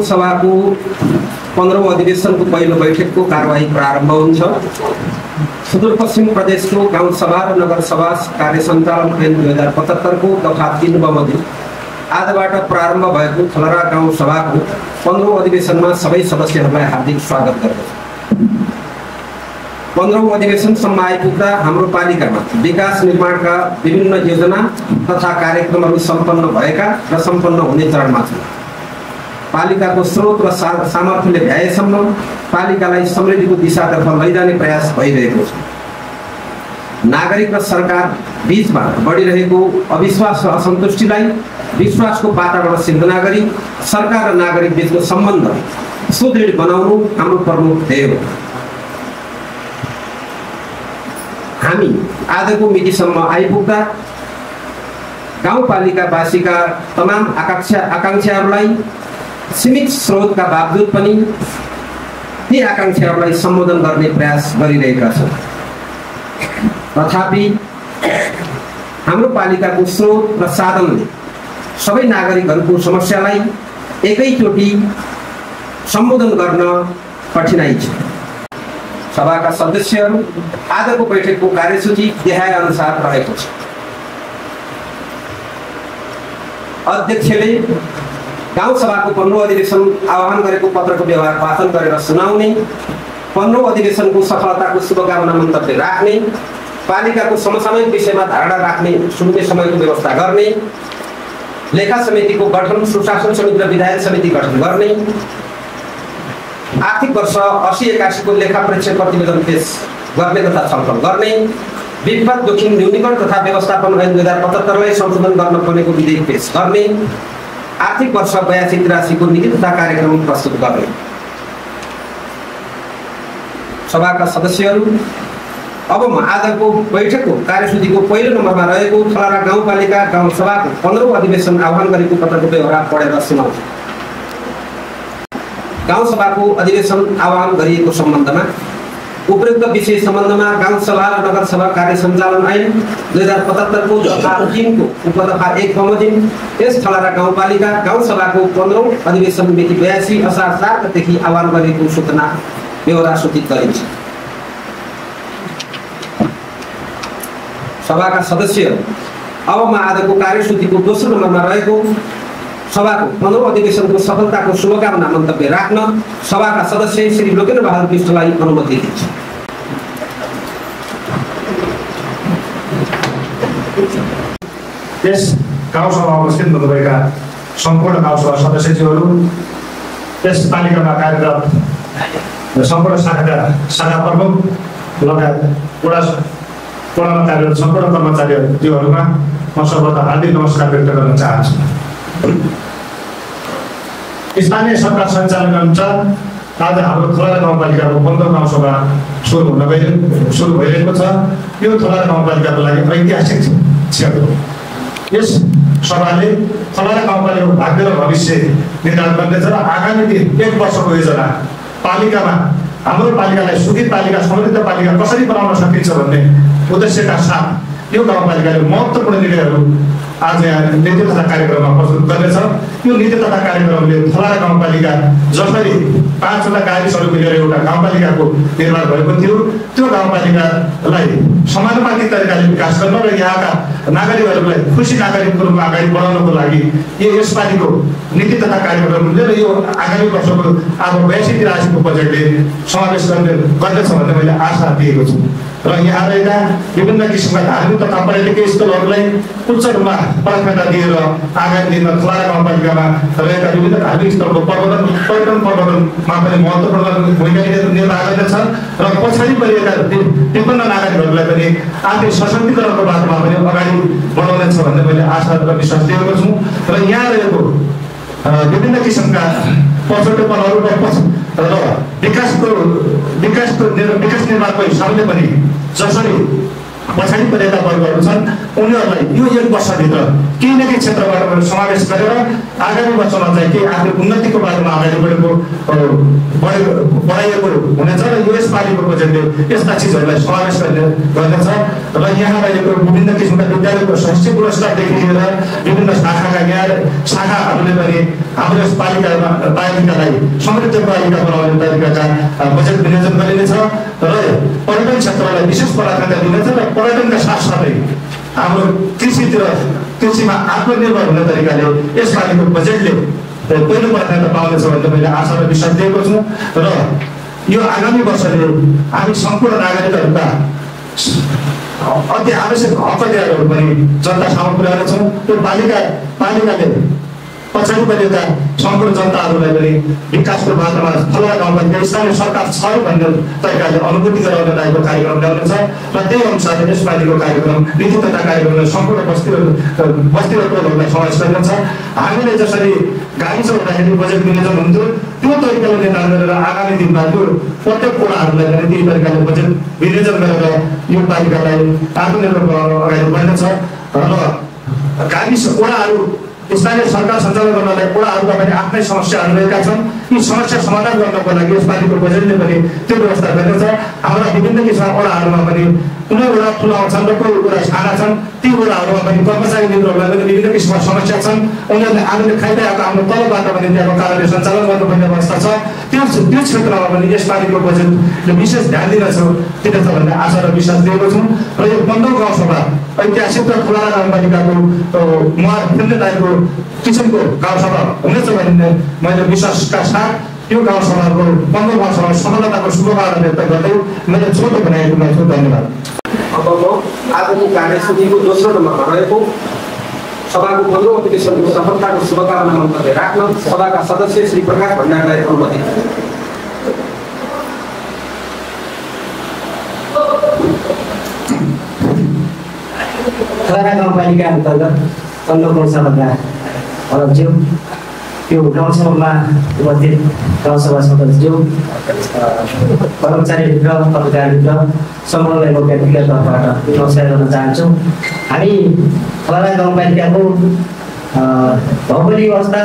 गाउँसभाको 15औं अधिवेशनको पहिलो बैठकको कारबाही प्रारम्भ हुन्छ। सुदूरपश्चिम प्रदेशको गाउँसभा र नगरसभा कार्य सञ्चालन ऐन 2075 को दफा 3 बमोजिम आजबाट प्रारम्भ भएको थलरा गाउँसभाको 15औं अधिवेशनमा सबै सदस्यहरूलाई हार्दिक स्वागत गर्दछु। 15औं अधिवेशनसम्म आइपुग्दा हाम्रो पालिकामा विकास निर्माणका विभिन्न योजना तथा कार्यक्रमहरू सम्पन्न भएका र सम्पन्न हुने चरणमा छन्। पालिकाको स्रोत र सामर्थ्यले भ्याएसम्म पालिकालाई समृद्धिको दिशातर्फ लैजाने प्रयास भइरहेको छ। नागरिक र सरकार बीचमा बढिरहेको अविश्वास र असन्तुष्टिलाई विश्वासको वातावरण सिर्जना गरी सरकार र नागरिक बीचको सम्बन्ध सुदृढ बनाउनु हाम्रो प्रमुख ध्येय हो। हामी आजको मितिसम्म आइपुग्दा गाउँपालिकावासीका तमाम आकांक्षाहरूलाई सीमित स्रोतका बावजुद पनि ती आकांक्षाहरूलाई सम्बोधन गर्ने प्रयास गरिरहेका छौँ। तथापि हाम्रो पालिकाको स्रोत र साधनले सबै नागरिकहरूको समस्यालाई एकैचोटि सम्बोधन गर्न कठिनाइ छ। सभाका सदस्यहरू आजको बैठकको कार्यसूची देखाए अनुसार रहेको छ। अध्यक्षले गाउँसभाको 15औं अधिवेशन आह्वान गरेको पत्रको व्यवहार वाचन गरेर सुनाउने, 15औं अधिवेशनको सफलताको शुभकामना मन्तव्य राख्ने, पालिकाको समसामयिक विषयमा धारणा राख्ने सुन्ने समयको व्यवस्था गर्ने, लेखा समितिको गठन, सुशासन समिति र विधायक समिति गठन गर्ने, आर्थिक वर्ष 80-81 को लेखा परीक्षण प्रतिवेदन पेश गर्ने तथा छलफल गर्ने, विपद जोखिम न्यूनीकरण तथा व्यवस्थापन ऐन 2075 संशोधन गर्न पर्नेको विधेयक पेश गर्ने, आर्थिक वर्ष 82-83 को नीति तथा कार्यक्रम प्रस्तुत गर्ने। सभाका सदस्यहरू, अब म आजको बैठकको कार्यसूचीको पहिलो नम्बरमा रहेको थलरा गाउँपालिका गाउँसभाको 15औं अधिवेशन आह्वान गरेको पत्रको व्यवहार पढेर सुनाउँछु। गाउँसभाको अधिवेशन आह्वान गरिएको सम्बन्धमा उपयुक्त विषय सम्बन्धमा गाउँसभा र नगरसभा कार्य सञ्चालन ऐन 2075 को दफा 3 को उपदफा 1 बमोजिम यस थलरा गाउँपालिका गाउँसभाको 15औं अधिवेशन मिति 82 असार 4 गतेदेखि आह्वान गरिएको सूचना बेहोरा सूचित गरिन्छ। सभाका सदस्यहरू, अब म आजको कार्यसूचीको दोस्रो नम्बरमा रहेको सभाको 15औं अधिवेशनको सफलताको शुभकामना मन्तव्य राख्न सभाका सदस्य श्री लोकेन्द्र बहादुर विष्टलाई अनुमति दिन्छु। यस गाउँसभामा उपस्थित हुनुभएका सम्पूर्ण गाउँसभा सदस्यज्यूहरू, यस पालिकामा कार्यरत सम्पूर्ण शाखा प्रमुख लगायत वडामा कार्यरत सम्पूर्ण कर्मचारीज्यूहरूमा म सर्वप्रथम हार्दिक नमस्कार व्यक्त गर्न चाहन्छु। स्थानीय सरकार सञ्चालन अनुसार आज हाम्रो थलरा गाउँपालिकाको 15औं गाउँसभा सुरु भइरहेको छ। यो थलरा गाउँपालिकाको लागि ऐतिहासिक क्षण हो। यस सभाले थलरा गाउँपालिकाको भाग्य र भविष्य निर्धारण गर्नेछ र आगामी 1 वर्षको योजना पालिकामा हाम्रो पालिकालाई सुखी पालिका, समृद्ध पालिका कसरी बनाउन सकिन्छ भन्ने उद्देश्यका साथ यो गाउँपालिकाले महत्त्वपूर्ण निर्णयहरू आज यहाँ नीति तथा कार्यक्रममा प्रस्तुत गर्नेछ। यो नीति तथा कार्यक्रमले थलरा गाउँपालिका जसरी 5वटा गाविसहरू मिलेर एउटा गाउँपालिकाको निर्माण भएको थियो, त्यो गाउँपालिकालाई समानुपातिक तरिकाले विकास गर्न र यहाँका नागरिकहरूलाई खुसी नागरिकको रूपमा अगाडि बढाउनको लागि यसपालिको नीति तथा कार्यक्रमले र यो आगामी वर्षको अब 82-83 को बजेटले समावेश गर्नेछ भन्ने मैले आशा दिएको छु। र यहाँ रहेका विभिन्न किसिमका धार्मिक तथा पर्यटकीय स्थलहरूलाई उच्च रूपमा प्राथमिकता दिएर आगामी दिनमा थलरा गाउँपालिकामा रहेका विभिन्न धार्मिक स्थलको पर्यटन प्रवर्धनमा पनि महत्त्वपूर्ण भूमिका निर्वाह गर्नेछ र पछाडि परिएका विभिन्न नागरिकहरूलाई पनि आर्थिक सशक्तिकरणको बाटोमा पनि अगाडि बढाउनेछ भन्ने मैले आशा र विश्वास दिएको छु। र यहाँ रहेको विभिन्न किसिमका पछौटेपनहरू र विकास निर्माणको हिसाबले पनि जसरी पछाडि परेका वर्गहरू छन् उनीहरूलाई यो 1 वर्षभित्र केही न केही क्षेत्रबाट समावेश गरेर आगामी वर्षमा चाहिँ केही आफ्नो उन्नतिको बाटोमा अगाडि बढाइएको हुनेछ र यसपालिको बजेटले यस्ता चिजहरूलाई समावेश गर्नेछ र यहाँ रहेको विभिन्न किसिमका विद्यालयको शैक्षिक पुरस्कारदेखि लिएर विभिन्न शाखाहरूले पनि हाम्रो यस पालिकालाई समृद्ध पालिका बनाउने तरिकाका बजेट विनियोजन गरिनेछ र पर्यटन क्षेत्रलाई विशेष प्राथमिकता दिनेछ र पर्यटनका साथसाथै हाम्रो कृषिमा आत्मनिर्भर हुने तरिकाले यसपालिको बजेटले पहिलो प्राथमिकता पाउनेछ भन्ने मैले आशा र विश्वास दिएको छु र यो आगामी वर्षले हामी सम्पूर्ण नागरिकहरूका अति आवश्यक हक अधिकारहरू पनि जनता सामु पुर्याउनेछौँ। त्यो पालिकाले पछाडि परेका सम्पूर्ण जनताहरूलाई पनि विकासको बाटोमा थला गाउँपालिका स्थानीय सरकार छ भन्ने तरिकाले अनुभूति गराउने लागेको कार्यक्रम ल्याउनेछ र त्यही अनुसार यसपालिको कार्यक्रम नीति तथा कार्यक्रमलाई सम्पूर्ण बस्ती र टोलहरूलाई समावेश गरिनेछ। हामीले जसरी गाविस हुँदाखेरि बजेट विनियोजन हुन्थ्यो त्यो तरिकाले निर्धारण गरेर आगामी दिनमा त्यो प्रत्येक वडाहरूलाई पनि त्यही तरिकाले बजेट विनियोजन गरेर यो पालिकालाई आत्मनिर्भर बनाउन अगाडि बढ्नेछ र गाविस वडाहरू स्थानीय सरकार सञ्चालन गर्नलाई वडाहरूका पनि आफ्नै समस्याहरू रहेका छन्। यी समस्या समाधान गर्नको लागि यसपालिको बजेटले पनि त्यो व्यवस्था गर्नेछ। हाम्रा विभिन्न किसिमका वडाहरूमा पनि कुनै वडा ठुला छन् र कोही वडा साना छन्। ती वडाहरूमा पनि कर्मचारी मित्रहरूलाई पनि विभिन्न किसिमका समस्या छन्। उनीहरूले आलुले खाइरहेको आफ्नो तलबाट पनि त्यहाँको कारणले सञ्चालन गर्नुपर्ने अवस्था छ। त्यो क्षेत्रमा पनि यसपालिको बजेटले विशेष ध्यान दिनेछ भन्ने आशा र विश्वास दिएको छु र यो 15औं गाउँसभा ऐतिहासिक र ठुला गाउँपालिकाको टाइपको किसिमको गाउँसभा हुनेछ भन्ने मैले विश्वासका साथ यो गाउँसभाको 15औं गाउँसभा सफलताको शुभकामना व्यक्त गर्दै मैले छोटो बनाएको छु। धन्यवाद। अब म आजको कार्यसूचीको दोस्रो नम्बरमा रहेको सभाको 15औं अधिवेशनको सफलताको शुभकामना मन्तव्य राख्न सभाका सदस्य श्री प्रकाश भण्डारीलाई अनुमति। खरा गाउँपालिका अन्तर्गत 15औं गाउँसभाका अध्यक्ष त्यो गाउँसभामा उपस्थित गाउँसभा सदस्य कर्मचारीभित्र पत्रकारभित्र सम्पूर्णलाई म व्यक्तिगत तर्फबाट नमस्कार गर्न चाहन्छु। हामी खरा गाउँपालिकाको भौगोलिक अवस्था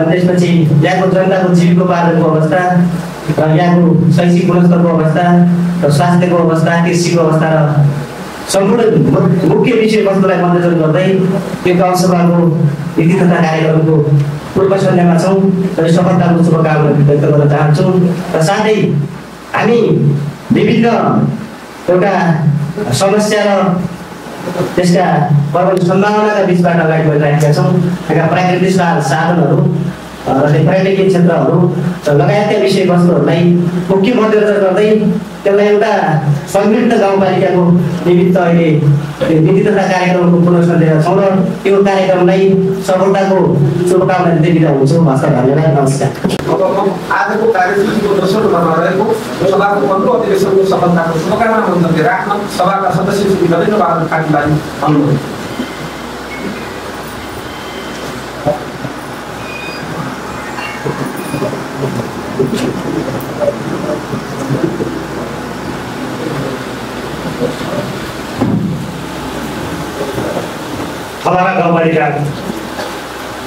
त्यसपछि यहाँको जनताको जीविकोपार्जनको अवस्था र यहाँको शैक्षिक गुणस्तरको अवस्था र स्वास्थ्यको अवस्था कृषिको अवस्था र सम्पूर्ण मुख्य विषयवस्तुलाई मध्यनजर गर्दै यो गाउँसभाको नीति तथा कार्यक्रमको पूर्व सन्ध्यामा छौँ र सफलताको शुभकामना व्यक्त गर्न चाहन्छु। र साथै हामी विभिन्न एउटा समस्या र त्यसका प्रबल सम्भावनाका बिचबाट अगाडि बढिरहेका छौँ। त्यहाँका प्राकृतिक साधनहरू र पर्यटकीय क्षेत्रहरू लगायतका विषयवस्तुहरूलाई मुख्य मध्यनजर गर्दै त्यसलाई एउटा समृद्ध गाउँपालिकाको निमित्त अहिले नीति तथा कार्यक्रमको पुनर्सन्ध्या छौँ र त्यो कार्यक्रमलाई सफलताको शुभकामना दिँदै बिदा हुन्छौँ। हस्त धन्यवाद। नमस्कार। आजको कार्यसूचीको दोस्रो नम्बरमा रहेको सभाको 15औं अधिवेशनको सफलताको शुभकामना मन्तव्य राख्न सभाका सदस्य श्री नरेन्द्र बहादुर खातीलाई अनुमति। खलारा गाउँपालिका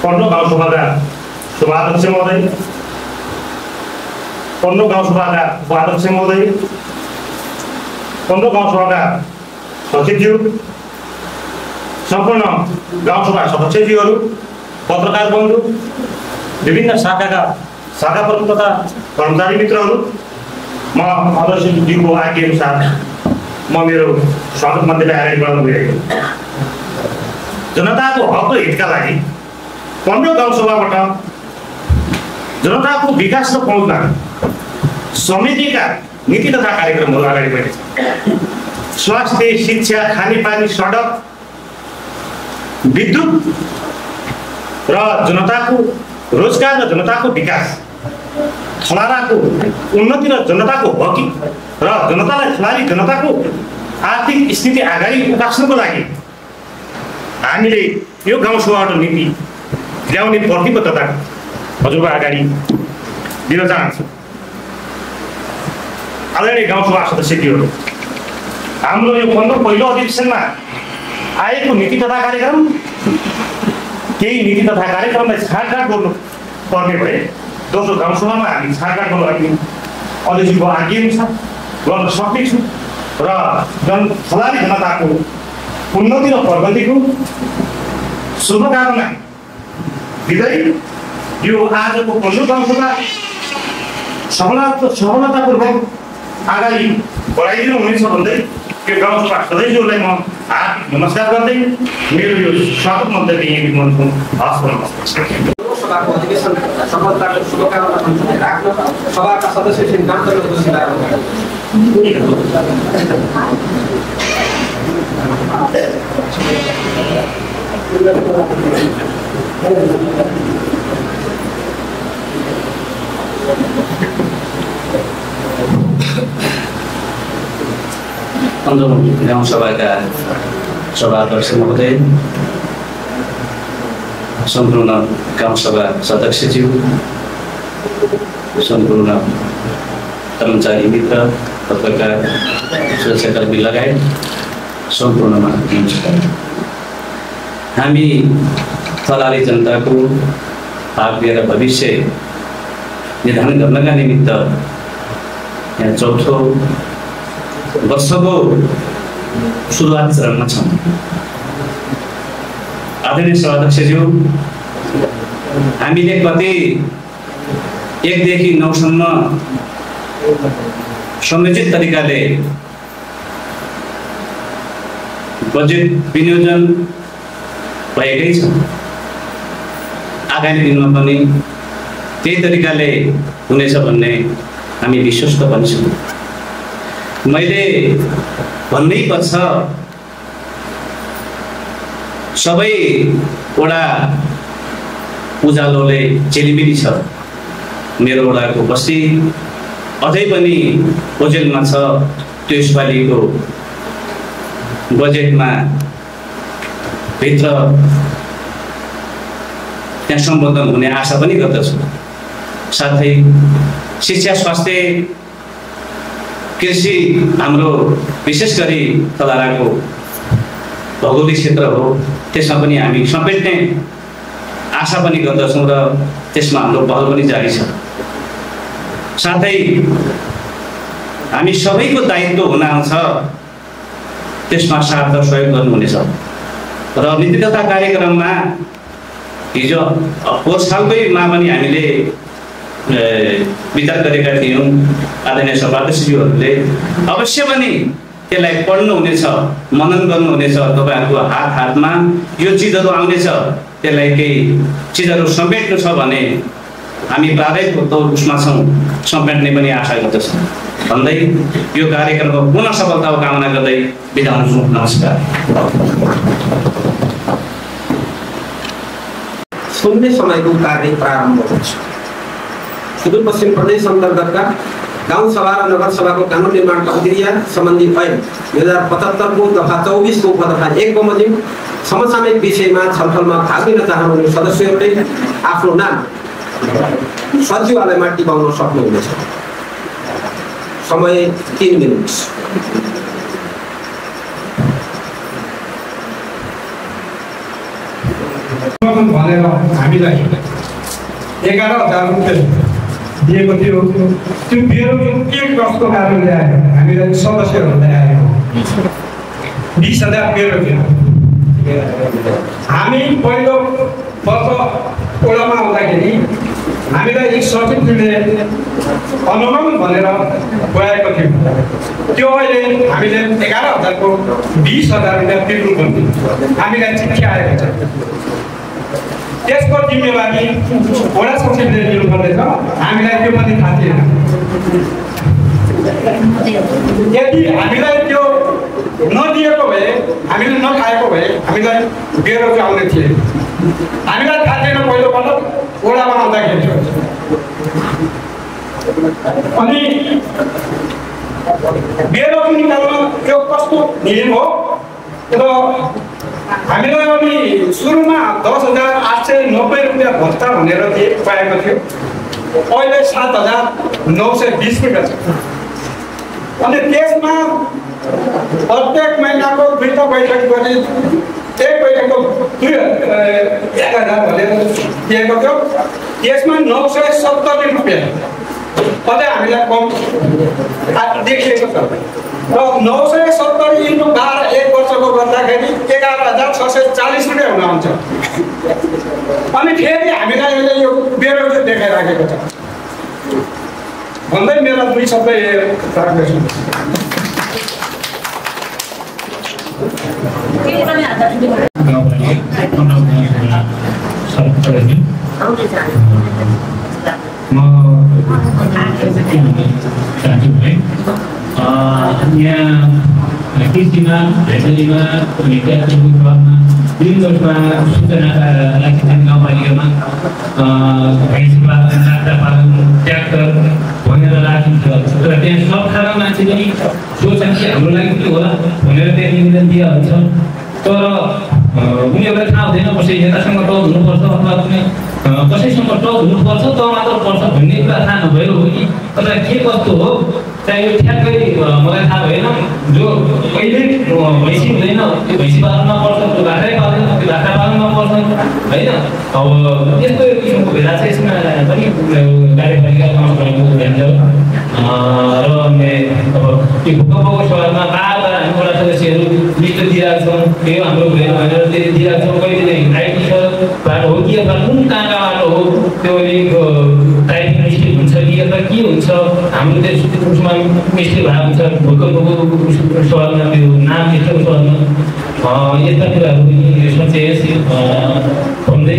15औं गाउँसभाका सभाध्यक्ष महोदय, 15औं गाउँसभाका उपाध्यक्ष महोदय, 15औं गाउँसभाका सचिवज्यू, सम्पूर्ण गाउँसभा सदस्यज्यूहरू, पत्रकार बन्धु, विभिन्न शाखा प्रमुख तथा कर्मचारी मित्रहरू, म अध्यक्षज्यूको आज्ञाअनुसार म मेरो स्वागत मन्तव्य अगाडि बढाउन गइरहेको जनताको हक र हितका लागि 15औं गाउँसभाबाट जनताको विकास र पहुँचमा समितिका नीति तथा कार्यक्रमहरू अगाडि बढेछ। स्वास्थ्य, शिक्षा, खानेपानी, सडक, विद्युत र जनताको रोजगार र जनताको विकास, थलाराको उन्नति र जनताको हकी र जनतालाई थलारी जनताको आर्थिक स्थिति अगाडि उकास्नको लागि हामीले यो गाउँसभाबाट नीति ल्याउने प्रतिबद्धता हजुरको अगाडि दिन चाहन्छु। आदरणीय गाउँसभा सदस्यज्यूहरू, हाम्रो यो 15औं पहिलो अधिवेशनमा आएको नीति तथा कार्यक्रम केही नीति तथा कार्यक्रमलाई छाटकाट गर्नु पर्ने भए दोस्रो गाउँसभामा हामी छाटकाट गर्नु लागि अध्यक्षको आज्ञा छ, गर्न सक्नेछु र खलाली जनताको उन्नति र प्रगतिको शुभकामना दिँदै यो आजको पहिलो गाउँसभा सफलतापूर्वक अगाडि बढाइदिनु हुनेछ भन्दै यो गाउँसभा सदस्यहरूलाई म हार्दिक नमस्कार गर्दै मेरो यो स्वागत मन्तव्य यही मनको हस् गर्न सभाको अधिवेशन सफलताको शुभकामना राख्न सभाका सदस्य श्री नामचन्द्र जोशीलाई गाउँसभाका सभाध्यक्ष महोदय, सम्पूर्ण गाउँसभा सदस्यज्यू, सम्पूर्ण कर्मचारी मित्र, पत्रकार, सुरक्षाकर्मी लगायत सम्पूर्णमा नमस्कार। हामी थलाली जनताको भाग्य र भविष्य निर्धारण गर्नका निमित्त यहाँ चौथो वर्षको सुरुवात चरणमा छौँ। आदरणीय सभाध्यक्षज्यू, हामीले कति 1 देखि 9 सम्म समुचित तरिकाले बजेट विनियोजन भएकै छ। आगामी दिनमा पनि त्यही तरिकाले हुनेछ भन्ने हामी विश्वस्त पनि छौँ। मैले भन्नै पर्छ, सबै वडा उज्यालोले चेलिमिली छ। मेरो वडाको बस्ती अझै पनि ओजेलमा छ। त्यो यसपालिको बजेटमा भित्र त्यहाँ सम्बोधन हुने आशा पनि गर्दछु। साथै शिक्षा, स्वास्थ्य, कृषि हाम्रो विशेष गरी तलाराको भौगोलिक क्षेत्र हो, त्यसमा पनि हामी समेट्ने आशा पनि गर्दछौँ र त्यसमा हाम्रो पहल पनि जारी छ। साथै हामी सबैको दायित्व हुन आउँछ, त्यसमा साथ र सहयोग गर्नुहुनेछ। र नीति तथा कार्यक्रममा हिजो पोहोर सालकैमा पनि हामीले विचार गरेका थियौँ। आदरणीय सभाध्यक्षज्यूहरूले अवश्य पनि त्यसलाई पढ्नुहुनेछ, मनन गर्नुहुनेछ। तपाईँहरूको हातमा यो चिजहरू आउनेछ, त्यसलाई केही चिजहरू समेट्नु छ भने हामी प्रारम्भिक उसमा छौँ, समेट्ने पनि आशा गर्दछौँ भन्दै यो कार्यक्रमको पुनः सफलताको कामना गर्दै बिदा हुन्छु। नमस्कार। सुन्ने समयको कार्य प्रारम्भ हुन्छ। सुदूरपश्चिम प्रदेश अन्तर्गतका गाउँसभा र नगरसभाको कानुन निर्माण प्रक्रिया सम्बन्धी ऐन 2075 को दफा 24 को उपदफा 1 बमोजिम समसामयिक विषयमा छलफलमा भाग लिन चाहनुहुने सदस्यहरूले आफ्नो नाम सचिवालयमा टिपाउन सक्नुहुनेछ। समय 3 मिनेट। भनेर हामीलाई 11,000 रुपियाँ दिएको थियो। त्यो मेरो के कस्तो कारणले आयो, हामीलाई सदस्यहरूलाई आयो 20,000 मेरो थियो। हामी पहिलो वर्ष ओडामा आउँदाखेरि हामीलाई एक सचिवले अनुमोदन भनेर गएको थियो। त्यो अहिले हामीले 11,000 को 20,000 रुपियाँ तिर्नुपर्ने हामीलाई चिठी आएको छ। त्यसको जिम्मेवारी वडा सचिवले लिनुपर्नेछ। हामीलाई त्यो पनि थाहा थिएन। यदि हामीलाई त्यो नदिएको भए, हामीले नखाएको भए हामीलाई बेरोजगार आउने थिए। हामीलाई थाहा थिएन पहिलोपल्ट वडामा आउँदाखेरि। अनि बेरोजगार निकाल्न त्यो कस्तो नियम हो र हामीलाई अनि सुरुमा 10,890 रुपियाँ भत्ता भनेर पाएको थियो। अहिले 7,920 रुपियाँ छ। अनि त्यसमा प्रत्येक महिनाको वित्त बैठक गरी एक बैठकको 2000 भनेर दिएको थियो। त्यसमा 970 रुपियाँ अझै हामीलाई कम देखिएको छ र 970 × 12 एक वर्षको गर्दाखेरि 11,640 रुपियाँ हुन आउँछ। अनि फेरि हामीलाई अहिले यो बेरोजगार देखाइराखेको छ भन्दै मेरो 2 शब्द राख्दैछु। यहाँ कृषिमा भेटरीमा विद्यार्थीमा दिनदोषमा सूचनाका लागि गाउँपालिकामा भैँसी पालन बाख्रा पालन ट्र्याक्टर भनेर राखिन्छ र त्यहाँ सब खाना मान्छे पनि सोच्छन् कि हाम्रो लागि के होला भनेर त्यहाँ निवेदन दिइहाल्छ। तर उनीहरूलाई थाहा हुँदैन कसै नेतासँग टच हुनुपर्छ अथवा कुनै कसैसँग टच हुनुपर्छ त मात्र पर्छ भन्ने कुरा थाहा नभएर हो कि तर के कस्तो हो चाहे यो ठ्याक्कै मलाई थाहा भएन। जो कहिले भैँसी हुँदैन त्यो भैँसी पालनमा पर्छ, त्यो बाख्रै पाल्दैन त्यो बाख्रा पालनमा पर्छ होइन। अब त्यस्तो किसिमको भेला चाहिँ यसमा पनि कार्यपालिकामा ध्यान र अब त्यो भूकम्पको सवालमा बार हामी वडा सदस्यहरू लिस्ट दिइरहेको छौँ यो हाम्रो भएन भनेर दिइरहेको छौँ। कहिले आइटी बाटो हो कि अथवा कुन कहाँका बाटो हो त्यो टाइपिङ मिस्टेक हुन्छ कि अथवा के हुन्छ हाम्रो त्यसमा मिस्टेक भएको हुन्छ भूकम्पको सवालमा त्यो नाम लेखेको सवालमा यस्ता कुराहरू पनि यसमा चाहिँ भन्दै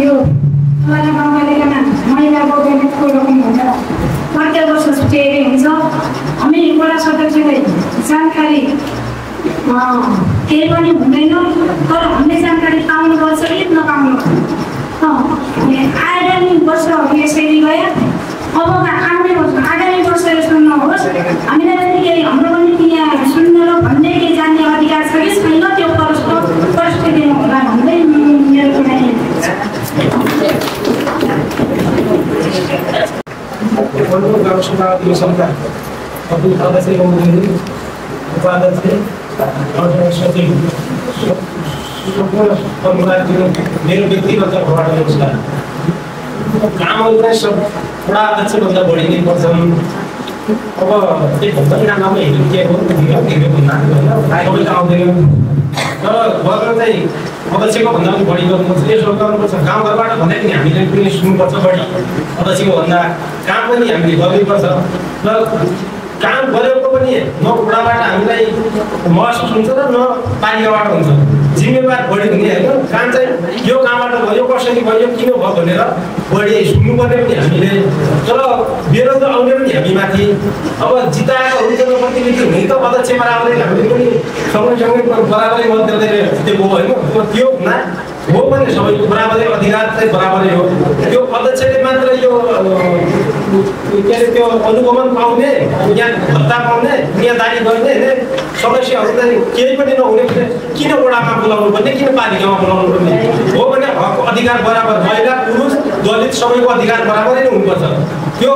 यो गाउँपालिकामा महिलाको बेनिफिटको रकम हुन्छ प्रत्येक वर्ष छुट्याइने हुन्छ। हामी वडा सदस्यले जानकारी केही पनि हुँदैन तर हामीले जानकारी पाउनुपर्छ कि नपाउनुपर्छ। आगामी वर्षहरू यसरी गयो अब आउने वर्ष आगामी वर्ष यस्तो नहोस् हामीलाई पनि केही हाम्रो पनि यहाँ सुन्न र भन्ने केही जान्ने अधिकार छ कि छैन त्यो परिस्थितिमा होला भन्दै मेरो कुराइ गाउँसभा अधिवेशनका सदस्यको उपाध्यक्ष मेरो व्यक्तिगत तर्फबाट नमस्कार। कामहरू चाहिँ सब वडा अध्यक्षभन्दा बढी नै पर्छन्। अब त्योभन्दा नाममा हेरिदिएको भन्दा होइन आउँदैन तर गर्न चाहिँ अध्यक्षको भन्दा पनि बढी गर्नुपर्छ। यसो गर्नुपर्छ गाउँघरबाट भन्दा पनि हामीले पनि सुन्नुपर्छ बढी अध्यक्षको भन्दा काम पनि हामीले गर्नुपर्छ र काम गरेको पनि न वडाबाट हामीलाई महसुस हुन्छ र न पालिकाबाट हुन्छ। जिम्मेवार बढी हुने होइन काम चाहिँ यो कामबाट भयो कसरी भयो किन भयो भनेर बढी सुन्नुपर्ने पनि हामीले। तर बेरोजगार आउने पनि हामीमाथि अब जिताएको हुन्छ जनप्रतिनिधि हुने त अध्यक्षमा आउँदैन हामीले पनि सँगैसँगै बराबरै मत दिँदै दिएको होइन। त्यो हुँदा हो पनि सबैको बराबरै अधिकार चाहिँ बराबरै हो। त्यो अध्यक्षले मात्र यो के अरे त्यो अनुगमन पाउने यहाँ भत्ता पाउने यहाँ दारी गर्ने सदस्यहरू चाहिँ केही पनि नहुने भने किन वडामा बोलाउनु पर्ने किन पालिकामा बोलाउनु पर्ने हो भने हक अधिकार बराबर महिला पुरुष दलित सबैको अधिकार बराबरै नै हुनुपर्छ। त्यो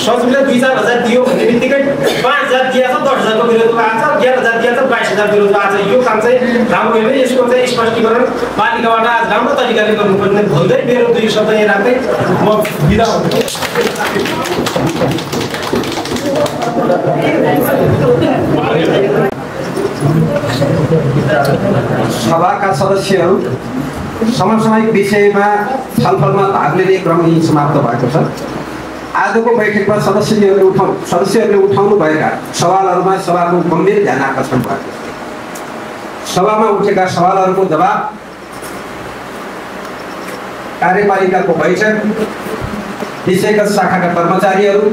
सचिवले 2-4 हजार दियो भन्ने बित्तिकै 5,000 दिएको छ 10,000को विरोधमा आएको छ 11,000 दिएको छ 22,000 विरोधमा आएको छ। यो काम चाहिँ राम्रो होइन। यसको चाहिँ स्पष्टीकरण पालिकाबाट आज राम्रो तरिकाले गर्नुपर्ने भन्दै मेरो 2 शब्द यहाँ राख्दै म बिदा हुन्छु। सभाका सदस्यहरू समसामयिक विषयमा छलफलमा भाग लिने क्रम यही समाप्त भएको छ। आजको बैठकमा सदस्यहरूले उठाउनु भएका सवालहरूमा सभाको गम्भीर ध्यान आकर्षण भएको छ। सभामा उठेका सवालहरूको जवाब कार्यपालिकाको बैठक विषयगत शाखाका कर्मचारीहरू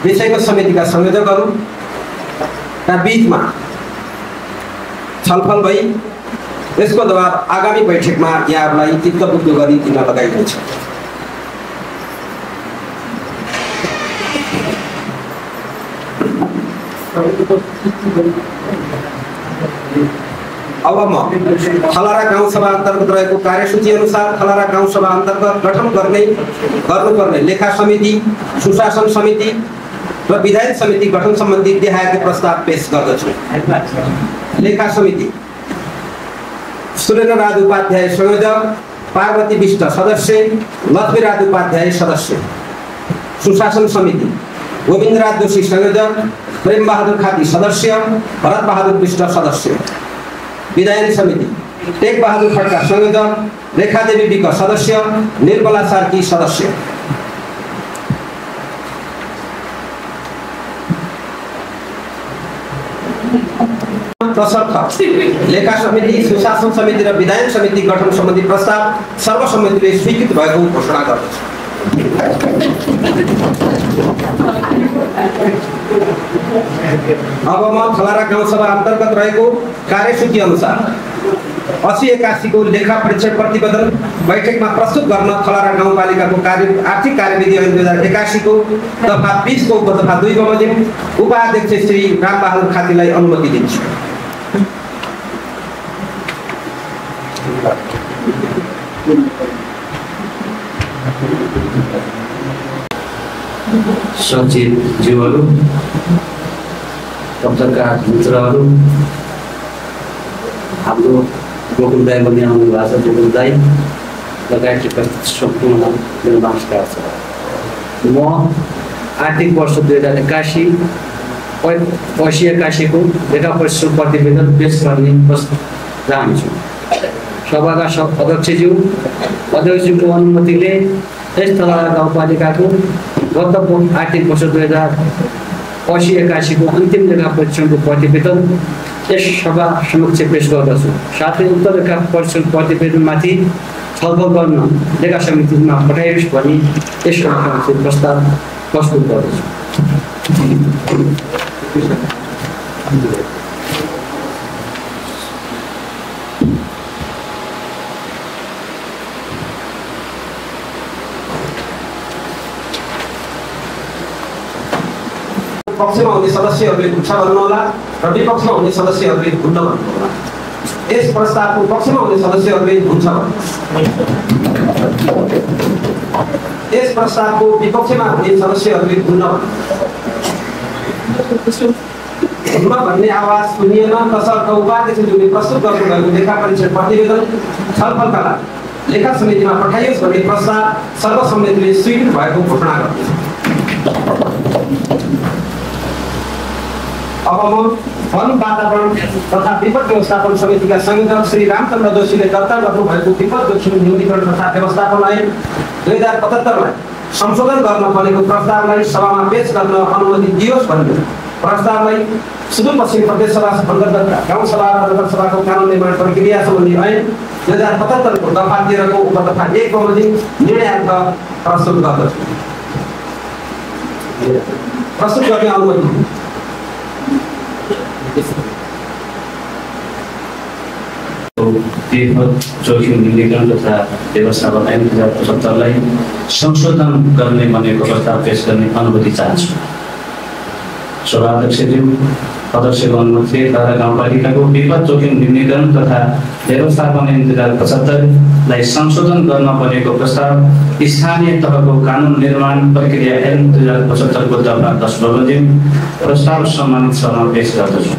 विषयगत समितिका संयोजकहरूका बीचमा छलफल भई यसको जवाब आगामी बैठकमा यहाँहरूलाई चित्तबुद्ध गरी दिन लगाइनेछ। अब म थलारा गाउँसभा अन्तर्गत रहेको कार्यसूची अनुसार थलारा गाउँसभा अन्तर्गत गठन गर्नुपर्ने लेखा समिति, सुशासन समिति र विधायन समिति गठन सम्बन्धी देखाएको प्रस्ताव पेश गर्दछु। लेखा समिति सुरेन्द्र राज उपाध्याय संयोजक, पार्वती विष्ट सदस्य, लक्ष्मी राज उपाध्याय सदस्य। सुशासन समिति गोविन्द राज जोशी संयोजक, प्रेम बहादुर खाती सदस्य, भरत बहादुर विष्ट सदस्य। विधायन समिति टेक बहादुर खड्का संयोजक, रेखादेवी विक सदस्य, निर्मला सार्की सदस्य। तसर्थ लेखा समिति, सुशासन समिति र विधायन समिति गठन सम्बन्धी प्रस्ताव सर्वसम्मतिले स्वीकृत भएको घोषणा गर्दछु। अब म थलारा गाउँसभा अन्तर्गत रहेको कार्यसूची अनुसार 8081 को लेखा परीक्षण प्रतिवेदन बैठकमा प्रस्तुत गर्न थलारा गाउँपालिकाको आर्थिक कार्यविधि ऐन 2081 को दफा 20 को उपदफा 2 बमोजिम उपाध्यक्ष श्री रामबहादुर खातीलाई अनुमति दिन्छु। सचिवज्यूहरू, पत्रकार मित्रहरू, हाम्रो गोकुल दाई भन्ने आउनु भएको छ, गोकुल दाई लगायतका सम्पूर्ण मेरो नमस्कार छ। म आर्थिक वर्ष 2081 8081 को लेखा परीक्षण प्रतिवेदन पेश गर्ने चाहन्छु। सभाका अध्यक्षज्यू, अध्यक्षज्यूको अनुमतिले यस थलारा गाउँपालिकाको गत आर्थिक वर्ष 2080-81 को अन्तिम लेखा परीक्षणको प्रतिवेदन यस सभा समक्ष पेश गर्दछु। साथै उक्त लेखा परीक्षण प्रतिवेदनमाथि छलफल गर्न लेखा समितिमा पठाइयोस् भनी यस सभामा प्रस्ताव प्रस्तुत गर्दछु। पक्षमा हुने सदस्यहरूले गुच्छ गर्नुहोला र विपक्षमा हुने सदस्यहरूले हुन्न भन्नुहोला। यस प्रस्तावको पक्षमा हुने सदस्यहरूले हुन्छ यस प्रस्तावको विपक्षमा हुने सदस्यहरूले हुन्न भन्ने आवाज सुनिएन। तसर्थ उपाध्यक्षज्यूले प्रस्तुत गर्नुभएको लेखा परीक्षण प्रतिवेदन छलफलका लागि लेखा समितिमा पठाइयोस् भन्ने प्रस्ताव सर्वसम्मतिले स्वीकृत भएको घोषणा गर्दछु। अब म वन वातावरण तथा विपद व्यवस्थापन समितिका संयोजक श्री रामचन्द्र जोशीले दर्ता गर्नुभएको विपद जोखिम न्यूनीकरण तथा व्यवस्थापन ऐन 2075 लाई संशोधन गर्न बनेको प्रस्तावलाई सभामा पेश गर्न अनुमति दियोस् भन्ने प्रस्तावलाई सुदूरपश्चिम प्रदेश सभा अन्तर्गत गाउँसभा र नगरसभाको कानुन निर्माण प्रक्रिया सम्बन्धी ऐन 2075 को दफा 13 को उपदफा 1 बमोजिम निर्णयार्थ प्रस्तुत गर्दछु। प्रस्तुत गर्ने अनुमति विपद जोखिम न्यूनीकरण तथा व्यवस्थापन ऐन 2075 लाई संशोधन गर्ने बनेको प्रस्ताव पेश गर्ने अनुमति चाहन्छु। सभाध्यक्षज्यू, अध्यक्षको अनुमति थलारा गाउँपालिकाको विपद जोखिम न्यूनीकरण तथा व्यवस्थापन ऐन 2075 लाई संशोधन गर्न बनेको प्रस्ताव स्थानीय तहको कानुन निर्माण प्रक्रिया ऐन 2075 को दफा 10 बमोजिम प्रस्ताव सम्मानित सभामा पेश गर्दछु।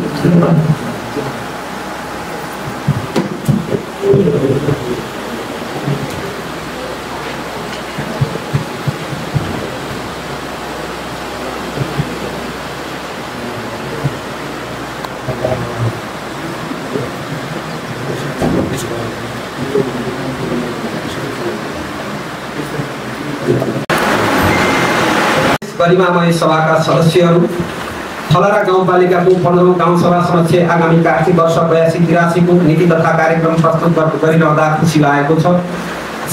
गरिमामय सभाका सदस्यहरू, थलारा गाउँपालिकाको 15औं गाउँसभा समक्ष आगामी आर्थिक वर्ष 82-83 को नीति तथा कार्यक्रम प्रस्तुत गरिरहँदा खुसी लागेको छ।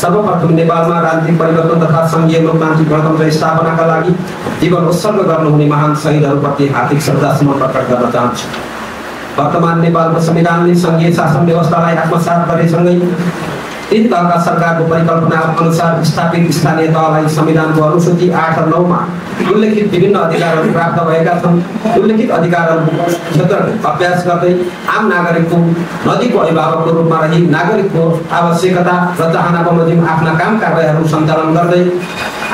सर्वप्रथम नेपालमा राजनीतिक परिवर्तन तथा संघीय लोकतान्त्रिक गणतन्त्र स्थापनाका लागि जीवन उत्सर्ग गर्नुहुने महान शहीदहरूप्रति हार्दिक श्रद्धासुमन प्रकट गर्न चाहन्छु। वर्तमान नेपालको संविधानले संघीय शासन व्यवस्थालाई आत्मसात गरेसँगै तीन तहका सरकारको परिकल्पना अनुसार स्थापित स्थानीय तहलाई संविधानको अनुसूची 8 र 9 मा उल्लेखित विभिन्न अधिकारहरू प्राप्त भएका छन्। उल्लेखित अधिकारहरूको क्षेत्रको अभ्यास गर्दै आम नागरिकको नदीको अभिभावकको रूपमा रही नागरिकको आवश्यकता र चाहना बमोजिम आफ्ना काम कारबाहीहरू सञ्चालन गर्दै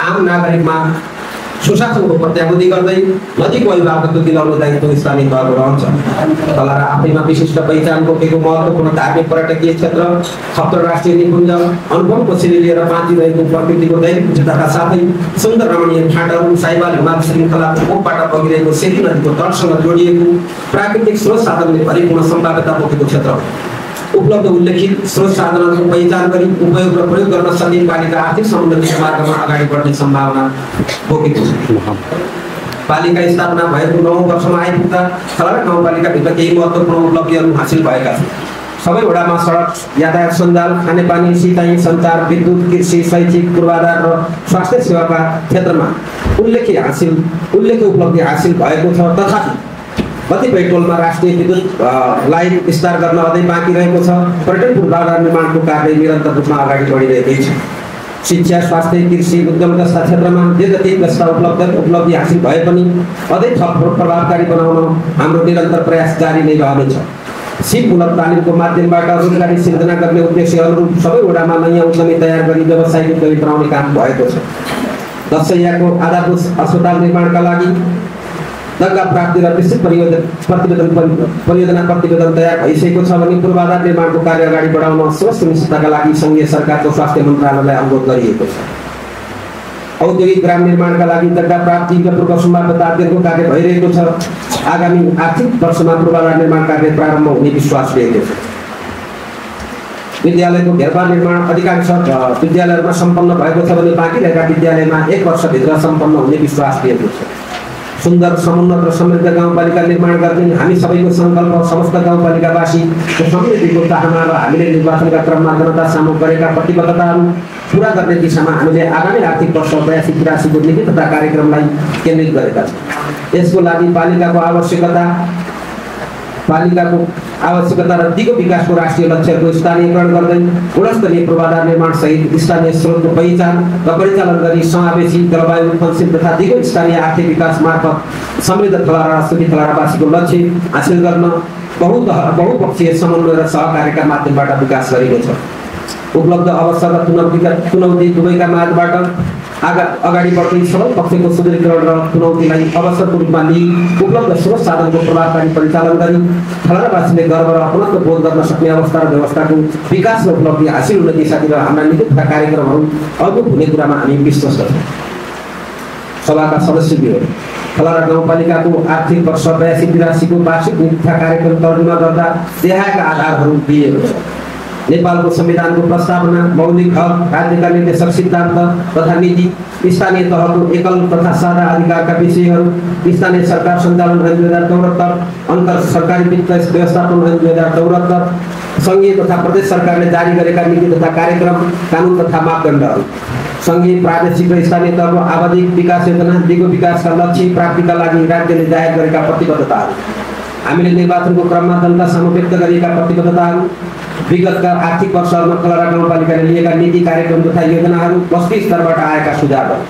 आम नागरिकमा सुशासनको प्रत्याभूति गर्दै नदीको अभिभावकत्व दिलाउने दायित्व स्थानीय तहको रहन्छ। तलरा आफैमा विशिष्ट पहिचान बोकेको महत्त्वपूर्ण धार्मिक पर्यटकीय क्षेत्र, सप्त राष्ट्रिय निकुञ्ज, अनुभवको सिरी लिएर बाँची रहेको प्रकृतिको दैनिक विविधताका साथै सुन्दर रमणीय ठाउँहरू, साइबाल हिमाल श्रृङ्खलाको मुखबाट बगिरहेको सेती नदीको तटसँग जोडिएको प्राकृतिक स्रोत साधनले भरिपूर्ण सम्भाव्यता बोकेको क्षेत्र हो। उपलब्ध उल्लेखित स्रोत साधनहरूको पहिचान गरी उपयोग र प्रयोग गर्न सक्ने पालिका आर्थिक समुन्नतिको मार्गमा अगाडि बढ्ने सम्भावना बोकेको छ। पालिका स्थापना भएको 9 वर्षमा आइपुग्दा थलरा गाउँपालिकाभित्र केही महत्त्वपूर्ण उपलब्धिहरू हासिल भएका छन्। सबै वडामा सडक, यातायात सञ्जाल, खानेपानी, सिँचाइ, सञ्चार, विद्युत, कृषि, शैक्षिक, पूर्वाधार र स्वास्थ्य सेवाका क्षेत्रमा उल्लेख्य उपलब्धि हासिल भएको छ। तथापि कतिपय टोलमा राष्ट्रिय विद्युत लाइन विस्तार गर्न अझै बाँकी रहेको छ। पर्यटन पूर्वाधार निर्माणको कार्य निरन्तर रूपमा अगाडि बढिरहेकै छ। शिक्षा, स्वास्थ्य, कृषि, उद्यम जस्ता क्षेत्रमा जे जति जस्ता उपलब्धि हासिल भए पनि अझै थप प्रभावकारी बनाउन हाम्रो निरन्तर प्रयास जारी नै रहनेछ। सिपमूलक तालिमको माध्यमबाट रोजगारी सिर्जना गर्ने उद्देश्य अनुरूप सबै वडामा नयाँ उद्यमी तयार गरी व्यावसायिक उद्यमी बनाउने काम भएको छ। दशैयाको आधारभूत अस्पताल निर्माणका लागि जग्गा प्राप्ति र विस्तृत परियोजना प्रतिवेदन तयार भइसकेको छ भने पूर्वाधार निर्माणको कार्य अगाडि बढाउन सुनिश्चितताका लागि सङ्घीय सरकारको स्वास्थ्य मन्त्रालयलाई अनुरोध गरिएको छ। औद्योगिक ग्राम निर्माणका लागि जग्गा प्राप्ति र पूर्व सम्भाव्यता अध्ययनको कार्य भइरहेको छ। आगामी आर्थिक वर्षमा पूर्वाधार निर्माण कार्य प्रारम्भ हुने विश्वास लिएको छ। विद्यालयको घेरबार निर्माण अधिकांश विद्यालयहरूमा सम्पन्न भएको छ भने बाँकी रहेका विद्यालयमा 1 वर्षभित्र सम्पन्न हुने विश्वास लिएको छ। सुन्दर, समुन्नत र समृद्ध गाउँपालिका निर्माण गर्ने हामी सबैको सङ्कल्प समस्त गाउँपालिकावासीको समृद्धिको चाहना र हामीले निर्वाचनका क्रममा जनता सामु गरेका प्रतिबद्धताहरू पुरा गर्ने दिशामा हामीले आगामी आर्थिक वर्ष 82-83 नीति तथा कार्यक्रमलाई केन्द्रित गरेका छौँ। यसको लागि पालिकाको आवश्यकता र दिगो विकासको राष्ट्रिय लक्ष्यहरूको स्थानीयकरण गर्दै गुणस्तरीय पूर्वाधार निर्माण सहित स्थानीय स्रोतको पहिचान र परिचालन गरी समावेशी, जलवायु उत्पन्नशील तथा दिगो स्थानीय आर्थिक विकास मार्फत समृद्ध थलरा र सुखी थलरावासीको लक्ष्य हासिल गर्न बहुपक्षीय समन्वय र सहकार्यका माध्यमबाट विकास गरिएको छ। उपलब्ध अवसर र चुनौती दुवैका माझबाट अगाडि बढ्दै सबै पक्षको सुदृढीकरण र चुनौतीलाई अवसरको रूपमा लिई उपलब्ध स्रोत साधनको प्रभावकारी परिचालन गरी थलरावासीले गर्व र अपनत्व बोध गर्न सक्ने अवस्था र व्यवस्थाको विकास र उपलब्धि हासिल हुने दिशातिर हाम्रा नीति तथा कार्यक्रमहरू अद्भुत हुने कुरामा हामी विश्वास गर्छौँ। सभाका सदस्यहरू, थलरा गाउँपालिकाको आर्थिक वर्ष 82-83 को वार्षिक नीति तथा कार्यक्रम तर्जुमा गर्दा देखाएका आधारहरू दिइएको छ। नेपालको संविधानको प्रस्तावना, मौलिक हक, राज्यका निर्देशक सिद्धान्त तथा नीति, स्थानीय तहको एकल तथा साझा अधिकारका विषयहरू, स्थानीय सरकार सञ्चालन ऐन 2074, अन्तर सरकारी वित्त व्यवस्थापन ऐन 2074, सङ्घीय तथा प्रदेश सरकारले जारी गरेका नीति तथा कार्यक्रम, कानुन तथा मापदण्डहरू, सङ्घीय, प्रादेशिक र स्थानीय तहको आवधिक विकास योजना, दिगो विकासका लक्ष्य प्राप्तिका लागि राज्यले जाहेर गरेका प्रतिबद्धताहरू, हामीले निर्वाचनको क्रममा जनता सामु व्यक्त गरिएका प्रतिबद्धताहरू, विगतका आर्थिक वर्षहरूमा थलरा गाउँपालिकाले लिएका नीति कार्यक्रम तथा योजनाहरू, बस्ती स्तरबाट आएका सुझावहरू,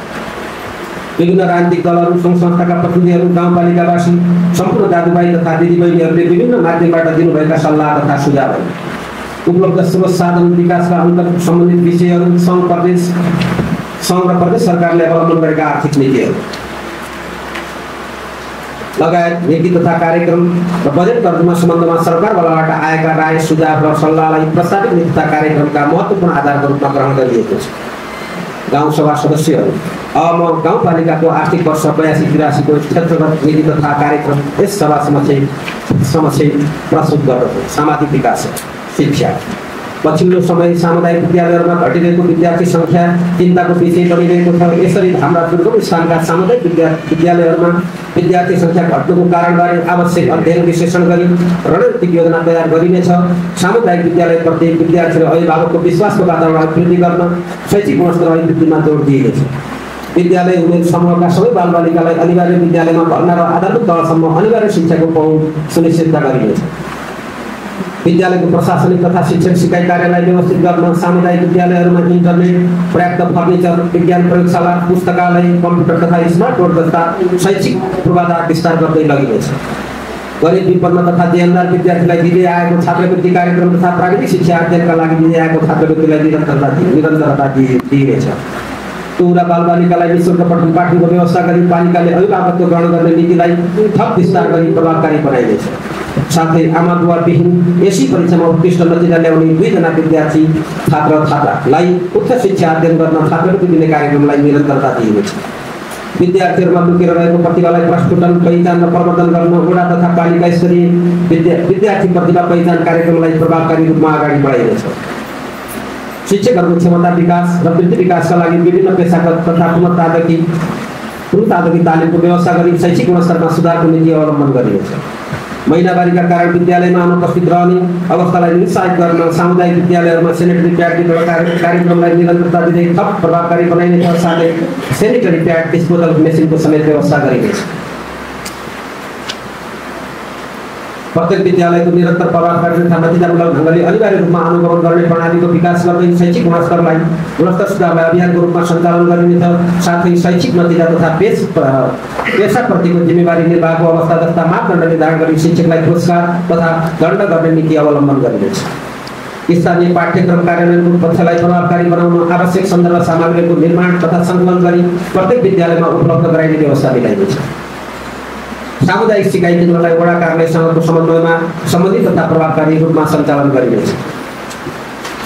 विभिन्न राजनीतिक दलहरू, सङ्घ संस्थाका प्रतिनिधिहरू, गाउँपालिकावासी, सम्पूर्ण दाजुभाइ तथा दिदीबहिनीहरूले विभिन्न माध्यमबाट दिनुभएका सल्लाह तथा सुझावहरू, उपलब्ध स्रोत साधन विकासका अन्तर्गत सम्बन्धित विषयहरू, सङ्घ र प्रदेश सरकारले अवलम्बन गरेका आर्थिक नीतिहरू लगायत नीति तथा कार्यक्रम र बजेट तर्जुमा सम्बन्धमा सरकारबाट आएका राय, सुझाव र सल्लाहलाई प्रस्तावित नीति तथा कार्यक्रमका महत्त्वपूर्ण आधारको रूपमा ग्रहण गरिएको छ। गाउँसभा सदस्यहरू, अब म गाउँपालिकाको आर्थिक वर्ष 82-83 को क्षेत्रगत नीति तथा कार्यक्रम यस सभा समक्ष प्रस्तुत गर्दछु। सामाजिक विकास, शिक्षा। पछिल्लो समय सामुदायिक विद्यालयहरूमा घटिरहेको विद्यार्थी सङ्ख्या चिन्ताको विषय बनिरहेको छ। यसरी हाम्रा दुर्गम स्थानका सामुदायिक विद्यालयहरूमा विद्यार्थी सङ्ख्या घट्नुको कारणबारे आवश्यक अध्ययन विश्लेषण गरी रणनीतिक योजना तयार गरिनेछ। सामुदायिक विद्यालयप्रति विद्यार्थी र अभिभावकको विश्वासको वातावरण वृद्धि गर्न शैक्षिक गुणस्तर वृद्धिमा जोड दिइनेछ। विद्यालय हुने समूहका सबै बालबालिकालाई अनिवार्य विद्यालयमा भर्ना र आधारभूत तहसम्म अनिवार्य शिक्षाको पहुँच सुनिश्चित गरिनेछ। विद्यालयको प्रशासनिक तथा शिक्षण सिकाइ कार्यालय व्यवस्थित गर्न, सामुदायिक विद्यालयहरूमा इन्टरनेट, पर्याप्त फर्निचर, विज्ञान प्रयोगशाला, पुस्तकालय, कम्प्युटर तथा स्मार्ट बोर्ड जस्ता शैक्षिक पूर्वाधार विस्तार गर्दै लगिनेछ। गरिब विपन्न तथा देनदार विद्यार्थीलाई दिँदै आएको छात्रवृत्ति कार्यक्रम तथा प्राविधिक शिक्षा अध्ययनका लागि दिँदै आएको छात्रवृत्तिलाई निरन्तरता दिइनेछ। टुरा बालबालिकालाई निःशुल्क पठन पाठनको व्यवस्था गरी पालिकाले अभिभावकत्व ग्रहण गर्ने नीतिलाई थप विस्तार गरी प्रभावकारी बनाइनेछ। साथै आमा बुवा विहीन एसी परीक्षामा उत्कृष्ट नतिजा ल्याउने 2 जना विद्यार्थी छात्रालाई उच्च शिक्षा अध्ययन गर्न छात्रवृत्ति दिने कार्यक्रमलाई निरन्तरता दिइनेछ। विद्यार्थीहरूमा लुकेर रहेको प्रतिभालाई प्रस्फुटन, पहिचान र प्रवर्धन गर्न वडा तथा पालिका स्तरीय विद्यार्थी प्रतिभा पहिचान कार्यक्रमलाई प्रभावकारी रूपमा अगाडि बढाइनेछ। शिक्षकहरूको क्षमता विकास र वृत्ति विकासका लागि विभिन्न पेशागत तथा पूर्वतादेखि तालिमको व्यवस्था गरी शैक्षिक गुणस्तरमा सुधारको नीति अवलम्बन गरिनेछ। महिनावारीका कारण विद्यालयमा अनुपस्थित रहने अवस्थालाई निरुत्साहित गर्न सामुदायिक विद्यालयहरूमा सेनिटरी प्याड वितरण कार्यक्रमलाई निरन्तरता दिँदै थप प्रभावकारी बनाइनेछ। साथै सेनिटरी प्याड डिस्पोजल मेसिनको समेत व्यवस्था गरिनेछ। प्रत्येक विद्यालयको निरन्तर प्रभावकारी तथा नतिजामूलक ढङ्गले अनिवार्य रूपमा अनुगमन गर्ने प्रणालीको विकास गर्दै शैक्षिक गुणस्तर सुधारलाई अभियानको रूपमा सञ्चालन गरिनेछ। साथै शैक्षिक नतिजा तथा पेसाप्रतिको जिम्मेवारी निर्वाहको अवस्था जस्ता मापदण्ड निर्धारण गरी शिक्षकलाई पुरस्कार तथा दण्ड गर्ने नीति अवलम्बन गरिनेछ। स्थानीय पाठ्यक्रम कार्यान्वयनको पक्षलाई प्रभावकारी बनाउन आवश्यक सन्दर्भ सामग्रीको निर्माण तथा सङ्कलन गरी प्रत्येक विद्यालयमा उपलब्ध गराइने व्यवस्था मिलाइनेछ। सामुदायिक सिकाइ केन्द्रलाई वडा कार्यालयसँगको समन्वयमा सम्बन्धित तथा प्रभावकारी रूपमा सञ्चालन गरिनेछ।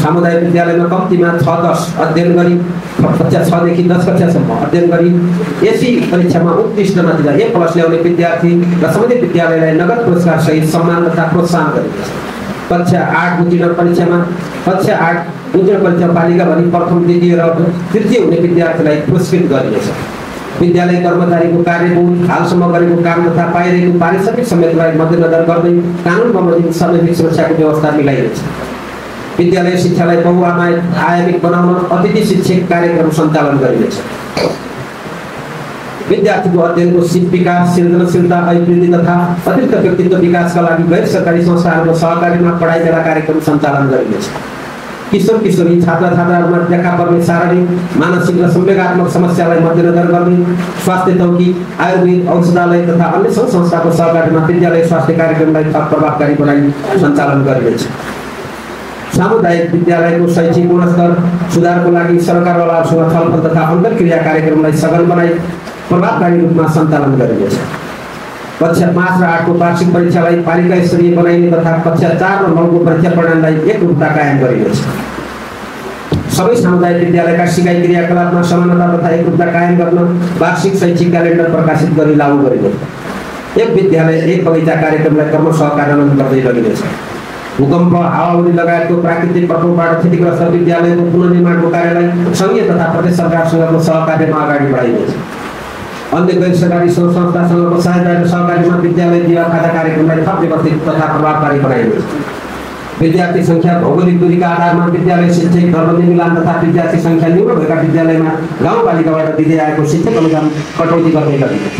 सामुदायिक विद्यालयमा कम्तीमा 6-10 अध्ययन गरी कक्षा 6 देखि 10 कक्षासम्म अध्ययन गरी एसी परीक्षामा उत्कृष्ट नतिजा A+ ल्याउने विद्यार्थी र सम्बन्धित विद्यालयलाई नगद पुरस्कार सहित सम्मान तथा प्रोत्साहन गरिनेछ। कक्षा 8 उत्तीर्ण परीक्षा पालिका भनी प्रथम, द्वितीय र तृतीय हुने विद्यार्थीलाई पुरस्कृत गरिनेछ। विद्यालय कर्मचारीको कार्यबोध, हालसम्म गरेको काम तथा पाइरहेको पारिश्रमिक समेतलाई मध्यनजर गर्दै कानुन बमोजिम सार्वजनिक सुरक्षाको व्यवस्था मिलाइनेछ। विद्यालय शिक्षालाई बहुआयामिक बनाउन अतिथि शिक्षक कार्यक्रम सञ्चालन गरिनेछ। विद्यार्थीको अध्ययनको सिप विकास, सृजनशीलता, अभिवृद्धि तथा अतिरिक्त व्यक्तित्व विकासका लागि गैर सरकारी संस्थाहरूको सहकार्यमा पढाइ मेला कार्यक्रम सञ्चालन गरिनेछ। किशोर किशोरी छात्राछात्राहरूमा देखा पर्ने शारीरिक, मानसिक र संवेगात्मक समस्यालाई मध्यनजर गर्दै स्वास्थ्य चौकी, आयुर्वेद औषधालय तथा अन्य सङ्घ संस्थाको सहकार्यमा विद्यालय स्वास्थ्य कार्यक्रमलाई थप प्रभावकारी बनाई सञ्चालन गरिनेछ। सामुदायिक विद्यालयको शैक्षिक गुणस्तर सुधारको लागि सरकारवालाहरूसँग छलफल तथा अन्तर्क्रिया कार्यक्रमलाई सघन बनाई प्रभावकारी रूपमा सञ्चालन गरिनेछ। कक्षा 5 र 8 को वार्षिक परीक्षालाई पालिका स्तरीय बनाइने तथा कक्षा 4 र 9 को परीक्षा प्रणालीलाई एकरूपता कायम गरिनेछ। सबै सामुदायिक विद्यालयका सिकाइ क्रियाकलापमा समानता तथा एकरूपता कायम गर्न वार्षिक शैक्षिक क्यालेन्डर प्रकाशित गरी लागू गरिनेछ। एक विद्यालय एक बगैँचा कार्यक्रमलाई क्रमशः कार्यान्वयन गर्दै लगिनेछ। भूकम्प, हावाहुरी लगायतको प्राकृतिक प्रकोपबाट क्षतिग्रस्त विद्यालयको पुनर्निर्माणको कार्यलाई सङ्घीय तथा प्रदेश सरकारसँगको सहकार्यमा अगाडि बढाइनेछ। अन्य गैर सरकारी संस्थासँगको सहायता र सहकार्यमा विद्यालय जीवा खाता कार्यक्रमलाई थप व्यवस्थित तथा प्रभावकारी बनाइनेछ। विद्यार्थी सङ्ख्या, भौगोलिक दूरीका आधारमा विद्यालय शिक्षक दरबन्दी मिलान तथा विद्यार्थी सङ्ख्या न्यून भएका विद्यालयमा गाउँपालिकाबाट दिँदै आएको शिक्षक अनुदान कटौती गर्दै लगिनेछ।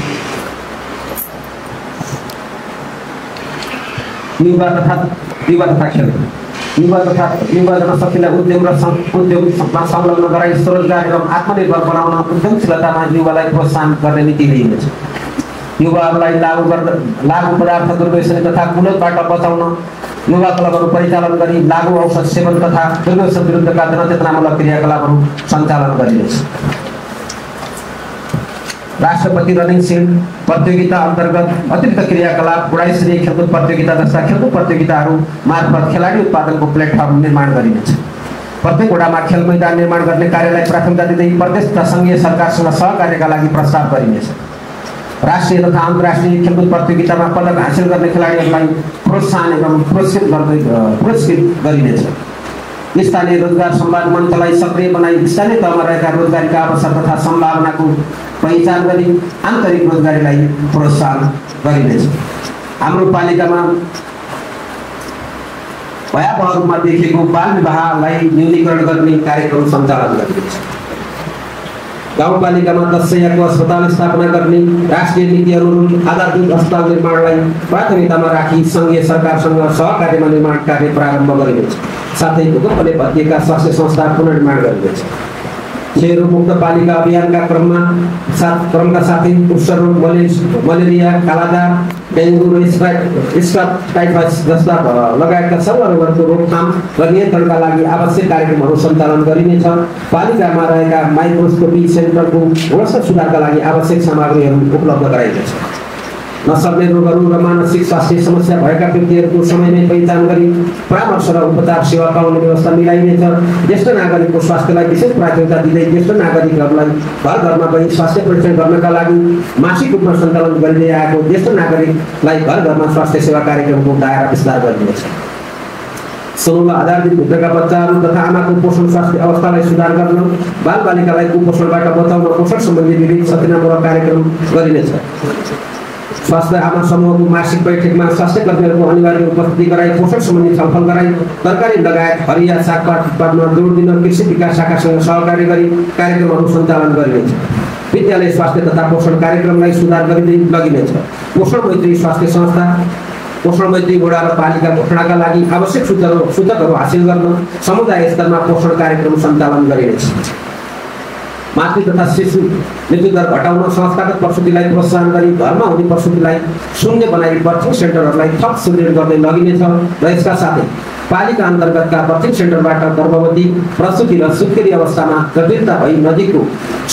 युवा जनशक्तिलाई उद्योगमा संलग्न गराई स्वरोजगार एवं आत्मनिर्भर बनाउन उद्यमशीलतामा युवालाई प्रोत्साहन गर्ने नीति लिइनेछ। युवाहरूलाई लागु पदार्थ दुर्व्यसनी तथा कुलतबाट बचाउन युवा क्लबहरू परिचालन गरी लागु औषध सेवन तथा दुर्व्यसन विरुद्धका जनचेतनामूलक क्रियाकलापहरू सञ्चालन गरिनेछ। राष्ट्रपति रनिङ सिल्ड प्रतियोगिता अन्तर्गत अतिरिक्त क्रियाकलाप, गुणास्तरीय खेलकुद प्रतियोगिता जस्ता खेलकुद प्रतियोगिताहरू मार्फत खेलाडी उत्पादनको प्लेटफर्म निर्माण गरिनेछ। प्रत्येक वडामा खेल मैदान निर्माण गर्ने कार्यलाई प्राथमिकता दिँदै प्रदेश तथा सङ्घीय सरकारसँग सहकार्यका लागि प्रस्ताव गरिनेछ। राष्ट्रिय तथा अन्तर्राष्ट्रिय खेलकुद प्रतियोगितामा पदक हासिल गर्ने खेलाडीहरूलाई प्रोत्साहन एवं पुरस्कृत गरिनेछ। स्थानीय रोजगार सम्वाद मञ्चलाई सक्रिय बनाई स्थानीय तहमा रहेका रोजगारीका अवसर तथा सम्भावनाको पहिचान गरी आन्तरिक रोजगारीलाई प्रोत्साहन गरिनेछ। हाम्रो पालिकामा भयावह रूपमा देखिएको बाल विवाहलाई न्यूनीकरण गर्ने कार्यक्रम सञ्चालन गरिनेछ। गाउँपालिकामा 10 शय्याको अस्पताल स्थापना गर्ने, राष्ट्रिय नीतिहरू आधारभूत अस्पताल निर्माणलाई प्राथमिकतामा राखी सङ्घीय सरकारसँग सहकार्यमा निर्माण कार्य प्रारम्भ गरिनेछ। साथै भूकम्पले भत्किएका स्वास्थ्य संस्था पुनर्निर्माण गरिनेछ। क्षयरोग मुक्त पालिका अभियानका क्रमका साथै कुष्ठरोग, मलेरिया, कालाजार, डेङ्गु र टाइफाइड जस्ता लगायतका सर्व रोगहरूको रोकथाम र नियन्त्रणका लागि आवश्यक कार्यक्रमहरू सञ्चालन गरिनेछ। पालिकामा रहेका माइक्रोस्कोपी सेन्टरको गुणस्तर सुधारका लागि आवश्यक सामग्रीहरू उपलब्ध गराइनेछ। नसक्ने रोगहरू र मानसिक स्वास्थ्य समस्या भएका व्यक्तिहरूको समयमै पहिचान गरी परामर्श र उपचार सेवा पाउने व्यवस्था मिलाइनेछ। ज्येष्ठ नागरिकको स्वास्थ्यलाई विशेष प्राथमिकता दिँदै ज्येष्ठ नागरिकहरूलाई घर घरमा गई स्वास्थ्य परीक्षण गर्नका लागि मासिक रूपमा सञ्चालन गरिँदै आएको ज्येष्ठ नागरिकलाई घर घरमा स्वास्थ्य सेवा कार्यक्रमको दायरा विस्तार गरिनेछ। 16 आधारभूत भित्रका बच्चाहरू तथा आमाको पोषण स्वास्थ्य अवस्थालाई सुधार गर्न, बालबालिकालाई कुपोषणबाट बचाउन पोषण सम्बन्धी विविध सूचनामूलक कार्यक्रम गरिनेछ। स्वास्थ्य आमा समूहको मासिक बैठकमा स्वास्थ्य कर्मीहरूको अनिवार्य उपस्थिति गराई पोषण सम्बन्धी छलफल गराई तरकारी लगायत हरिया सागपात उत्पादनमा जोड दिन कृषि विकास शाखासँग सहकार्य गरी कार्यक्रमहरू सञ्चालन गरिनेछ। विद्यालय स्वास्थ्य तथा पोषण कार्यक्रमलाई सुधार गरिँदै लगिनेछ। पोषण मैत्री स्वास्थ्य संस्था, पोषण मैत्री वडा र पालिका घोषणाका लागि आवश्यक सूचकहरू हासिल गर्न समुदाय स्तरमा पोषण कार्यक्रम सञ्चालन गरिनेछ। मातृ तथा शिशु मृत्युदर घटाउन संस्थागत प्रसुतिलाई प्रोत्साहन गरी घरमा हुने प्रसुतिलाई शून्य बनाई बर्थिङ सेन्टरहरूलाई थप सुदृढ गर्दै लगिनेछ र यसका साथै पालिका अन्तर्गतका बर्थिङ सेन्टरबाट गर्भवती, प्रसुति र सुत्केरी अवस्थामा जटिलता भई नजिकको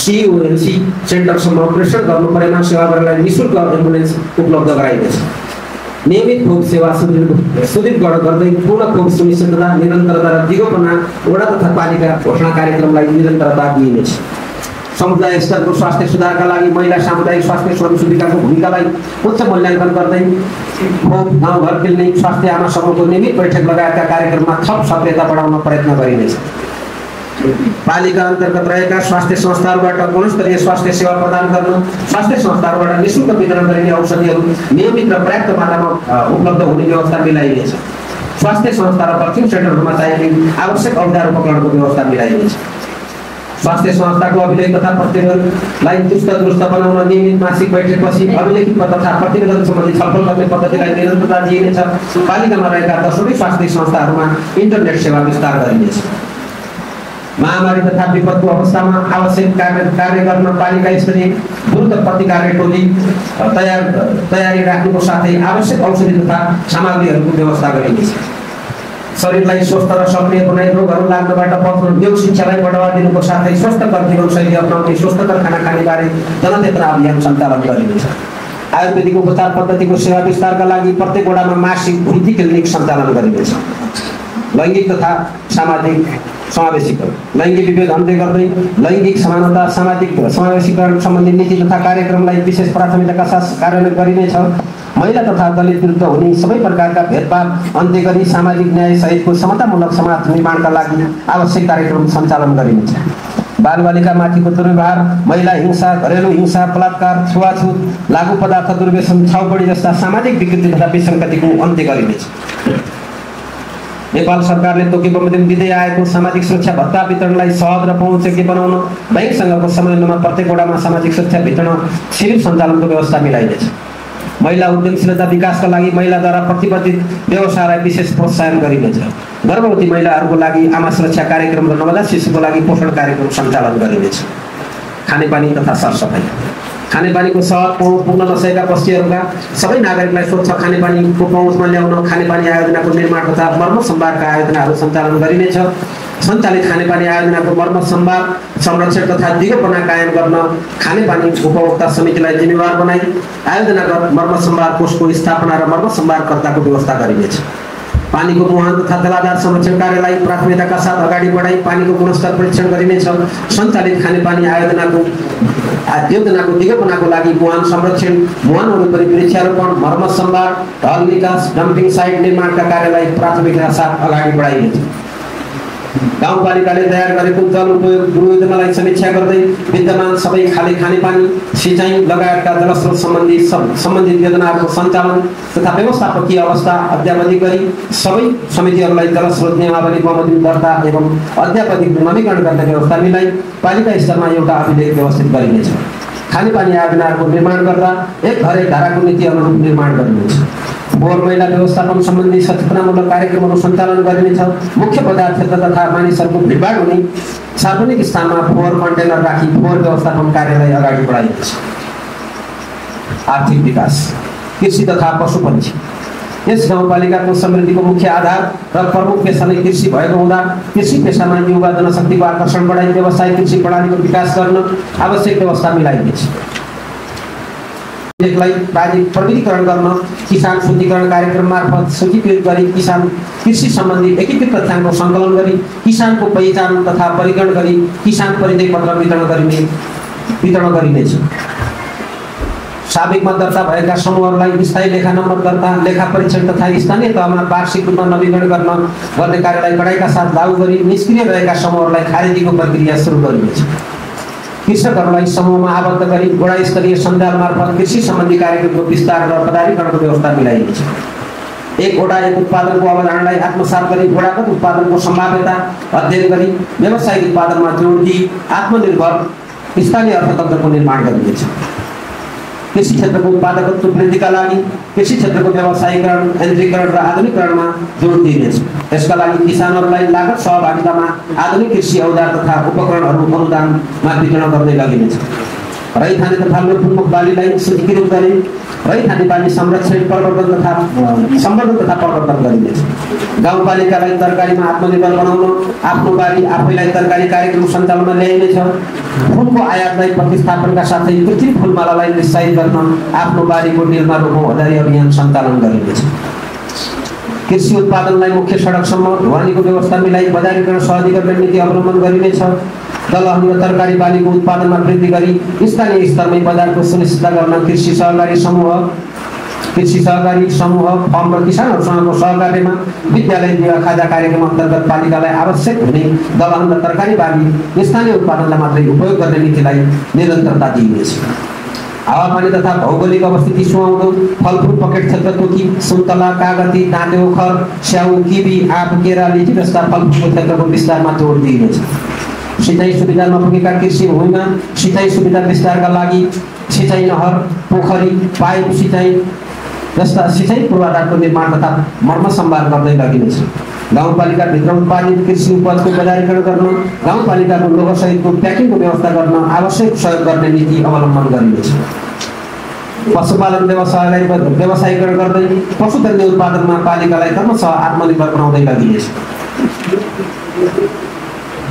CUNC सेन्टरसम्म प्रेषण गर्नु परेमा सेवाग्राहीलाई निःशुल्क एम्बुलेन्स उपलब्ध गराइनेछ। नियमित खोप सेवा सुदृढ गर्दै पूर्ण खोप सुनिश्चितता, निरन्तरता र दिगोपना वडा तथा पालिका घोषणा कार्यक्रमलाई निरन्तरता दिइनेछ। समुदाय स्तरको स्वास्थ्य सुधारका लागि महिला सामुदायिक स्वास्थ्य स्वयंसेविकाको भूमिकालाई उच्च मूल्याङ्कन गर्दै खोप, गाउँघर क्लिनिक, स्वास्थ्य आमा समूहको नियमित बैठक लगायतका कार्यक्रममा थप सक्रियता बढाउन प्रयत्न गरिनेछ। पालिका अन्तर्गत रहेका स्वास्थ्य संस्थाहरूबाट गुणस्तरीय स्वास्थ्य सेवा प्रदान गर्न, स्वास्थ्य संस्थाहरूबाट निःशुल्क वितरण गरिने औषधिहरू नियमित र पर्याप्त मात्रामा उपलब्ध हुने व्यवस्था मिलाइनेछ। स्वास्थ्य संस्था र बर्थिङ सेन्टरहरूमा चाहिने आवश्यक औजार उपकरणको व्यवस्था मिलाइनेछ। स्वास्थ्य संस्थाको अभिलेख तथा प्रतिवेदनलाई दुरुस्त बनाउन नियमित मासिक बैठकपछि अभिलेखित तथा प्रतिवेदन सम्बन्धी छलफल गर्ने पद्धतिलाई निरन्तरता दिइनेछ। पालिकामा रहेका 10वटै स्वास्थ्य संस्थाहरूमा इन्टरनेट सेवा विस्तार गरिनेछ। महामारी तथा विपदको अवस्थामा आवश्यक कार्य गर्न पालिका स्तरीय द्रुत प्रतिकार टोली तयारी राख्नुको साथै आवश्यक औषधि तथा सामग्रीहरूको व्यवस्था गरिनेछ। शरीरलाई स्वस्थ र सक्रिय बनाई रोगहरू लाग्नबाट बच्न योग शिक्षालाई बढावा दिनुको साथै स्वस्थकर जीवनशैली अपनाउने स्वस्थकर खाना खाने बारे जनचेतना अभियान सञ्चालन गरिनेछ। आयुर्वेदिक उपचार पद्धतिको सेवा विस्तारका लागि प्रत्येक वडामा मासिक भुइँती क्लिनिक सञ्चालन गरिनेछ। लैङ्गिक तथा सामाजिक समावेशीकरण, लैङ्गिक विभेद अन्त्य गर्दै लैङ्गिक समानता, सामाजिक समावेशीकरण सम्बन्धी नीति तथा कार्यक्रमलाई विशेष प्राथमिकताका साथ कार्यान्वयन गरिनेछ। महिला तथा दलित विरुद्ध हुने सबै प्रकारका भेदभाव अन्त्य गरी सामाजिक न्याय सहितको समतामूलक समाज निर्माणका लागि आवश्यक कार्यक्रम सञ्चालन गरिनेछ। बालबालिकामाथिको दुर्व्यवहार, महिला हिंसा, घरेलु हिंसा, बलात्कार, छुवाछुत, लागु पदार्थ दुर्व्यसन, छाउपडी जस्ता सामाजिक विकृति तथा विसङ्गतिको अन्त्य गरिनेछ। नेपाल सरकारले तोकी बमोजिम दिँदै आएको सामाजिक सुरक्षा भत्ता वितरणलाई सहज र पहुँचयोग्य बनाउन बैंकसँगको समन्वयमा प्रत्येक वडामा सामाजिक सुरक्षा वितरण शिविर सञ्चालनको व्यवस्था मिलाइनेछ। महिला उद्यमशीलता विकासका लागि महिलाद्वारा प्रतिबद्धित व्यवसायलाई विशेष प्रोत्साहन गरिनेछ। गर्भवती महिलाहरूको लागि आमा सुरक्षा कार्यक्रम र नवजात शिशुको लागि पोषण कार्यक्रम सञ्चालन गरिनेछ। खानेपानी तथा सरसफाइ, खानेपानीको सहज पहुँच पुग्न नसकेका बस्तीहरूका सबै नागरिकलाई स्वच्छ खानेपानीको पहुँचमा ल्याउन खानेपानी आयोजनाको निर्माण तथा मर्मत सम्भारका आयोजनाहरू सञ्चालन गरिनेछ। सञ्चालित खानेपानी आयोजनाको मर्मत सम्भार, संरक्षण तथा दिगोपना कायम गर्न खानेपानी उपभोक्ता समितिलाई जिम्मेवार बनाई आयोजनागत मर्मत सम्भार कोषको स्थापना र मर्मत सम्भारकर्ताको व्यवस्था गरिनेछ। पानीको मुहान तथा जलाधार संरक्षण कार्यलाई प्राथमिकताका साथ अगाडि बढाई पानीको गुणस्तर परीक्षण गरिनेछ। सञ्चालित खानेपानी योजनाको दिगोपनाको लागि मुहान संरक्षण, मुहान वरिपरि वृक्षारोपण, मर्मत सम्भार, ढल निकास, डम्पिङ साइट निर्माणका कार्यलाई प्राथमिकताका साथ अगाडि बढाइनेछ। गाउँपालिकाले तयार गरेको जल उपयोग योजनालाई समीक्षा गर्दै विद्यमान सबै खाले खानेपानी सिँचाइ लगायतका जलस्रोत सम्बन्धित योजनाहरूको सञ्चालन तथा व्यवस्थापकीय अवस्था अध्यावधि गरी सबै समितिहरूलाई जलस्रोत नियमावली बमोजिम दर्ता एवं अध्यावधिक नवीकरण गर्ने व्यवस्था मिलाई पालिका स्तरमा एउटा अभिलेख व्यवस्थित गरिनेछ। खानेपानी आयोजनाहरूको निर्माण गर्दा एक घर एक धाराको नीति अनुरूप निर्माण गरिनेछ। फोहोर मैला व्यवस्थापन सम्बन्धी सचेतनामूलक कार्यक्रमहरू सञ्चालन गरिनेछ। मुख्य बजार क्षेत्र तथा मानिसहरूको भिडभाड हुने सार्वजनिक स्थानमा फोहोर कन्टेनर राखी फोहोर व्यवस्थापन कार्यलाई अगाडि बढाइनेछ। आर्थिक विकास कृषि तथा पशुपन्छी यस गाउँपालिकाको समृद्धिको मुख्य आधार र प्रमुख पेसा नै कृषि भएको हुँदा कृषि पेसामा युवा जनशक्तिको आकर्षण बढाई व्यवसायिक कृषि प्रणालीको विकास गर्न आवश्यक व्यवस्था मिलाइनेछ। यसलाई प्रविधिकरण गर्न किसान शुद्धिकरण कार्यक्रम मार्फत सूचीकृत गरी कृषि सम्बन्धी एकीकृत तथ्याङ्क सङ्कलन गरी किसानको पहिचान तथा वर्गीकरण गरी किसान परिचय पत्र वितरण गरिनेछ। साबिकमा दर्ता भएका समूहहरूलाई स्थायी लेखा नम्बर दर्ता लेखा परीक्षण तथा स्थानीय तहमा वार्षिक रूपमा नवीकरण गर्ने कार्यलाई कडाइका साथ लागू गरी निष्क्रिय रहेका समूहहरूलाई खारेजीको प्रक्रिया सुरु गरिनेछ। कृषकहरूलाई समूहमा आबद्ध गरी गुणास्तरीय सञ्जाल मार्फत कृषि सम्बन्धी कार्यक्रमको विस्तार र पदाधिकरणको व्यवस्था मिलाइनेछ। एक वडा एक उत्पादनको अवधारणालाई आत्मसात गरी वडागत उत्पादनको सम्भाव्यता अध्ययन गरी व्यावसायिक उत्पादनमा जोड दिई आत्मनिर्भर स्थानीय अर्थतन्त्रको निर्माण गरिनेछ। कृषि क्षेत्रको उत्पादकत्व वृद्धिका लागि कृषि क्षेत्रको व्यावसायीकरण यन्त्रीकरण र आधुनिकीकरणमा जोड दिइनेछ। यसका लागि किसानहरूलाई लागत सहभागितामा आधुनिक कृषि औजार तथा उपकरणहरू अनुदानमा वितरण गर्दै लगिनेछ। रैथाने तथा लोकमुख बालीलाई सूचीकृत गरी रैथाने बाली संरक्षण सम्वर्धन तथा प्रवर्धन गरिनेछ। गाउँपालिकालाई तरकारीमा आत्मनिर्भर बनाउन आफ्नो बारी आफैलाई तरकारी कार्यक्रम सञ्चालनमा ल्याइनेछ। फुलको आयातलाई प्रतिस्थापनका साथै कृत्रिम फुलमालालाई निरुत्साहित गर्न आफ्नो बारीको निर्मा रोपौँ हजारी अभियान सञ्चालन गरिनेछ। कृषि उत्पादनलाई मुख्य सडकसम्म ढुवानीको व्यवस्था मिलाई बजारीकरण सहजीकरण नीति अवलम्बन गरिनेछ। दलहन र तरकारी बालीको उत्पादनमा वृद्धि गरी स्थानीय स्तरमै बजारको सुनिश्चित गर्न कृषि सहकारी समूह फर्म र किसानहरूसँगको सहकार्यमा विद्यालय दिवा खाजा कार्यक्रम अन्तर्गत पालिकालाई आवश्यक हुने दलहन र तरकारी बाली स्थानीय उत्पादनलाई मात्रै उपयोग गर्ने नीतिलाई निरन्तरता दिइनेछ। हावापानी तथा भौगोलिक अवस्थिति सुहाउँदो फलफुल पकेट क्षेत्र तोकी सुन्तला कागती दाँते ओखर स्याउ किवी आँप केरा लिची जस्ता फलफुलको क्षेत्रको विस्तारमा जोड दिइनेछ। सिँचाइ सुविधा नपुगेका कृषि भूमिमा सिँचाइ सुविधा विस्तारका लागि सिँचाइ नहर पोखरी पाइप सिँचाइ जस्ता सिँचाइ पूर्वाधारको निर्माण तथा मर्मसम्भार गर्दै लगिनेछ। गाउँपालिकाभित्र उत्पादित कृषि उपजको बजारीकरण गर्न गाउँपालिकाको लोगोसहितको प्याकिङको व्यवस्था गर्न आवश्यक सहयोग गर्ने नीति अवलम्बन गरिनेछ। पशुपालन व्यवसायलाई व्यवसायीकरण गर्दै पशुधन उत्पादनमा पालिकालाई क्रमशः आत्मनिर्भर बनाउँदै लगिनेछ।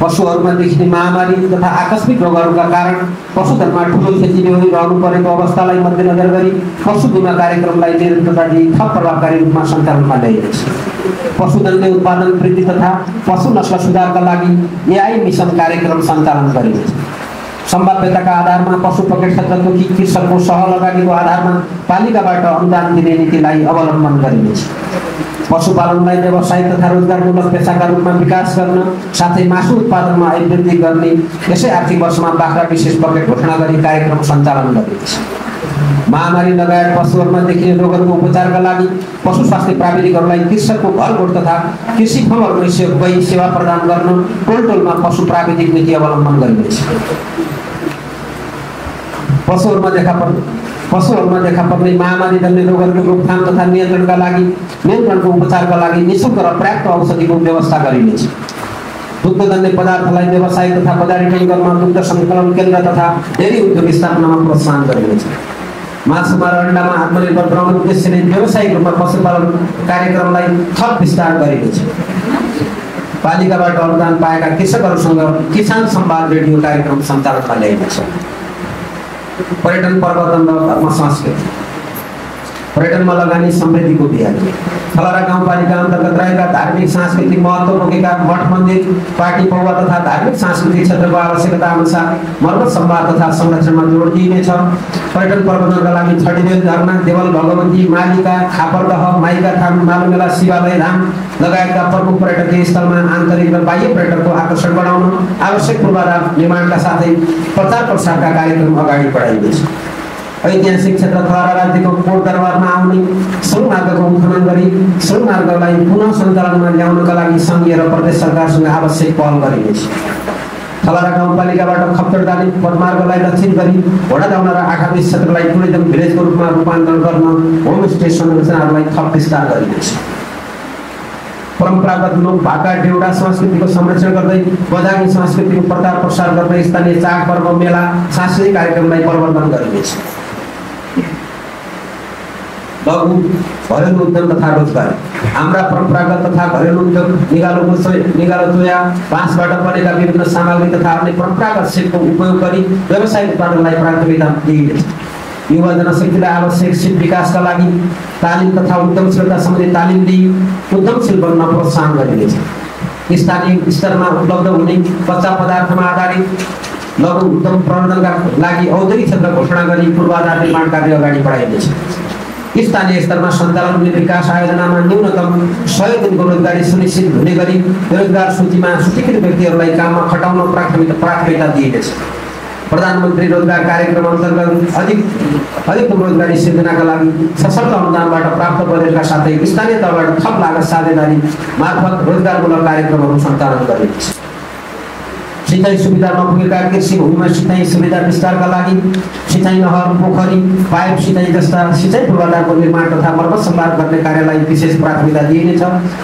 पशुहरूमा देखिने महामारी तथा आकस्मिक रोगहरूका कारण पशुधनमा ठुलो क्षति रहनु परेको अवस्थालाई मध्यनजर गरी पशु बिमा कार्यक्रमलाई निरन्तरता दिई थप प्रभावकारी रूपमा सञ्चालनमा ल्याइनेछ। पशुधनले उत्पादन वृद्धि तथा पशु नस्ल सुधारका लागि एआई मिसन कार्यक्रम सञ्चालन गरिनेछ। सम्भाव्यताका आधारमा पशु पकेट क्षेत्रको कृषकको सहलगानीको आधारमा पालिकाबाट अनुदान दिने नीतिलाई अवलम्बन गरिनेछ। पशुपालनलाई व्यवसाय तथा रोजगारमूलक पेसाका रूपमा विकास गर्न साथै मासु उत्पादनमा अभिवृद्धि गर्ने यसै आर्थिक वर्षमा बाख्रा विशेष पकेट घोषणा गरी कार्यक्रम सञ्चालन गरिनेछ। महामारी लगायत पशुहरूमा देखिने रोगहरूको उपचारका लागि पशु स्वास्थ्य प्राविधिकहरूलाई कृषकको घर तथा कृषि फर्महरूमा गई सेवा प्रदान गर्न टोलमा पशु प्राविधिक नीति अवलम्बन गरिनेछ। पशुहरूमा देखा पर्ने महामारी जन्य रोगहरूको रोकथाम तथा नियन्त्रणको उपचारका लागि निःशुल्क र पर्याप्त औषधिको व्यवस्था गरिनेछ। दुग्धजन्य पदार्थलाई व्यवसाय तथा बजारीकरण गर्न दुग्ध सङ्कलन केन्द्र तथा डेरी उद्योग स्थापनामा प्रोत्साहन गरिनेछ। मासुमा र अण्डामा आत्मनिर्भर बनाउने उद्देश्यले व्यावसायिक रूपमा पशुपालन कार्यक्रमलाई थप विस्तार गरिनेछ। पालिकाबाट अनुदान पाएका कृषकहरूसँग किसान संवाद रेडियो कार्यक्रम सञ्चालनमा ल्याइनेछ। पर्यटन प्रवर्धन र धर्म संस्कृति पर्यटनमा लगानी समृद्धिको बिहानी। थलरा गाउँपालिका अन्तर्गत रहेका धार्मिक सांस्कृतिक महत्त्व बोकेका मठ मन्दिर, पार्टी पौवा तथा धार्मिक सांस्कृतिक क्षेत्रको आवश्यकता अनुसार मर्मत सम्वाद तथा संरक्षणमा जोड दिइनेछ। पर्यटन प्रबन्धनका लागि छडीबेल झरना, देवल भगवती, मालिका, खापरदह, माइका थाम, मालुमेला, शिवालय धाम लगायतका प्रमुख पर्यटकीय स्थलमा आन्तरिक र बाह्य पर्यटकको आकर्षण बढाउन आवश्यक पूर्वाधार निर्माणका साथै प्रचार प्रसारका कार्यक्रम अगाडि बढाइनेछ। ऐतिहासिक क्षेत्र थलरा राज्यको कोट दरबारमा आउने सडकमार्गको उत्खनन गरी सडकमार्गलाई पुनः सञ्चालनमा ल्याउनका लागि सङ्घीय र प्रदेश सरकारसँग आवश्यक पहल गरिनेछ। थलरा गाउँपालिकाबाट खप्तडदानी पदमार्गलाई लक्षित गरी घोडादाउना र आँखाबीच क्षेत्रलाई टुरिज्म भिलेजको रूपमा रूपान्तरण गर्न होमस्टे संरचनाहरूलाई थप विस्तार गरिनेछ। परम्परागत लोक भाका डेउडा संस्कृतिको संरक्षण गर्दै बजारी संस्कृतिको प्रचार प्रसार गर्दै स्थानीय चाडपर्व, मेला, सांस्कृतिक कार्यक्रमलाई प्रवर्धन गरिनेछ। लघु घरेलु उद्यम तथा रोजगारी। हाम्रा परम्परागत तथा घरेलु उद्योग निगालो चोया, बाँसबाट बनेका विभिन्न सामग्री तथा अन्य परम्परागत शिल्पको उपयोग गरी व्यावसायिक उत्पादनलाई प्राथमिकता दिइनेछ। युवा जनशक्तिलाई आवश्यक शिल्प विकासका लागि तालिम तथा उद्यमशीलता सम्बन्धी तालिम दिई उद्यमशील बन्न प्रोत्साहन गरिनेछ। स्थानीय स्तरमा उपलब्ध हुने कच्चा पदार्थमा आधारित लघु उद्यम प्रवर्धनका लागि औद्योगिक क्षेत्र घोषणा गरी पूर्वाधार निर्माण कार्य अगाडि बढाइनेछ। स्थानीय स्तरमा सञ्चालन हुने विकास आयोजनामा न्यूनतम 100 दिनको रोजगारी सुनिश्चित हुने गरी बेरोजगार सूचीमा सूचीकृत व्यक्तिहरूलाई काममा खटाउन प्राथमिकता दिइनेछ। प्रधानमन्त्री रोजगार कार्यक्रम अन्तर्गत अधिकतम रोजगारी सिर्जनाका लागि सशक्त अनुदानबाट प्राप्त बजेटका साथै स्थानीय तहबाट थप लागत साझेदारी मार्फत रोजगारमूलक कार्यक्रमहरू सञ्चालन गरिनेछ। सिँचाइ सुविधा नपुगेका कृषि भूमिमा सिँचाइ सुविधा विस्तारका लागि सिँचाइ नहर, पोखरी, पाइप सिँचाइ जस्ता सिँचाइ पूर्वाधारको निर्माण तथा मर्मत सम्वाद गर्ने कार्यलाई विशेष प्राथमिकता दिइनेछ।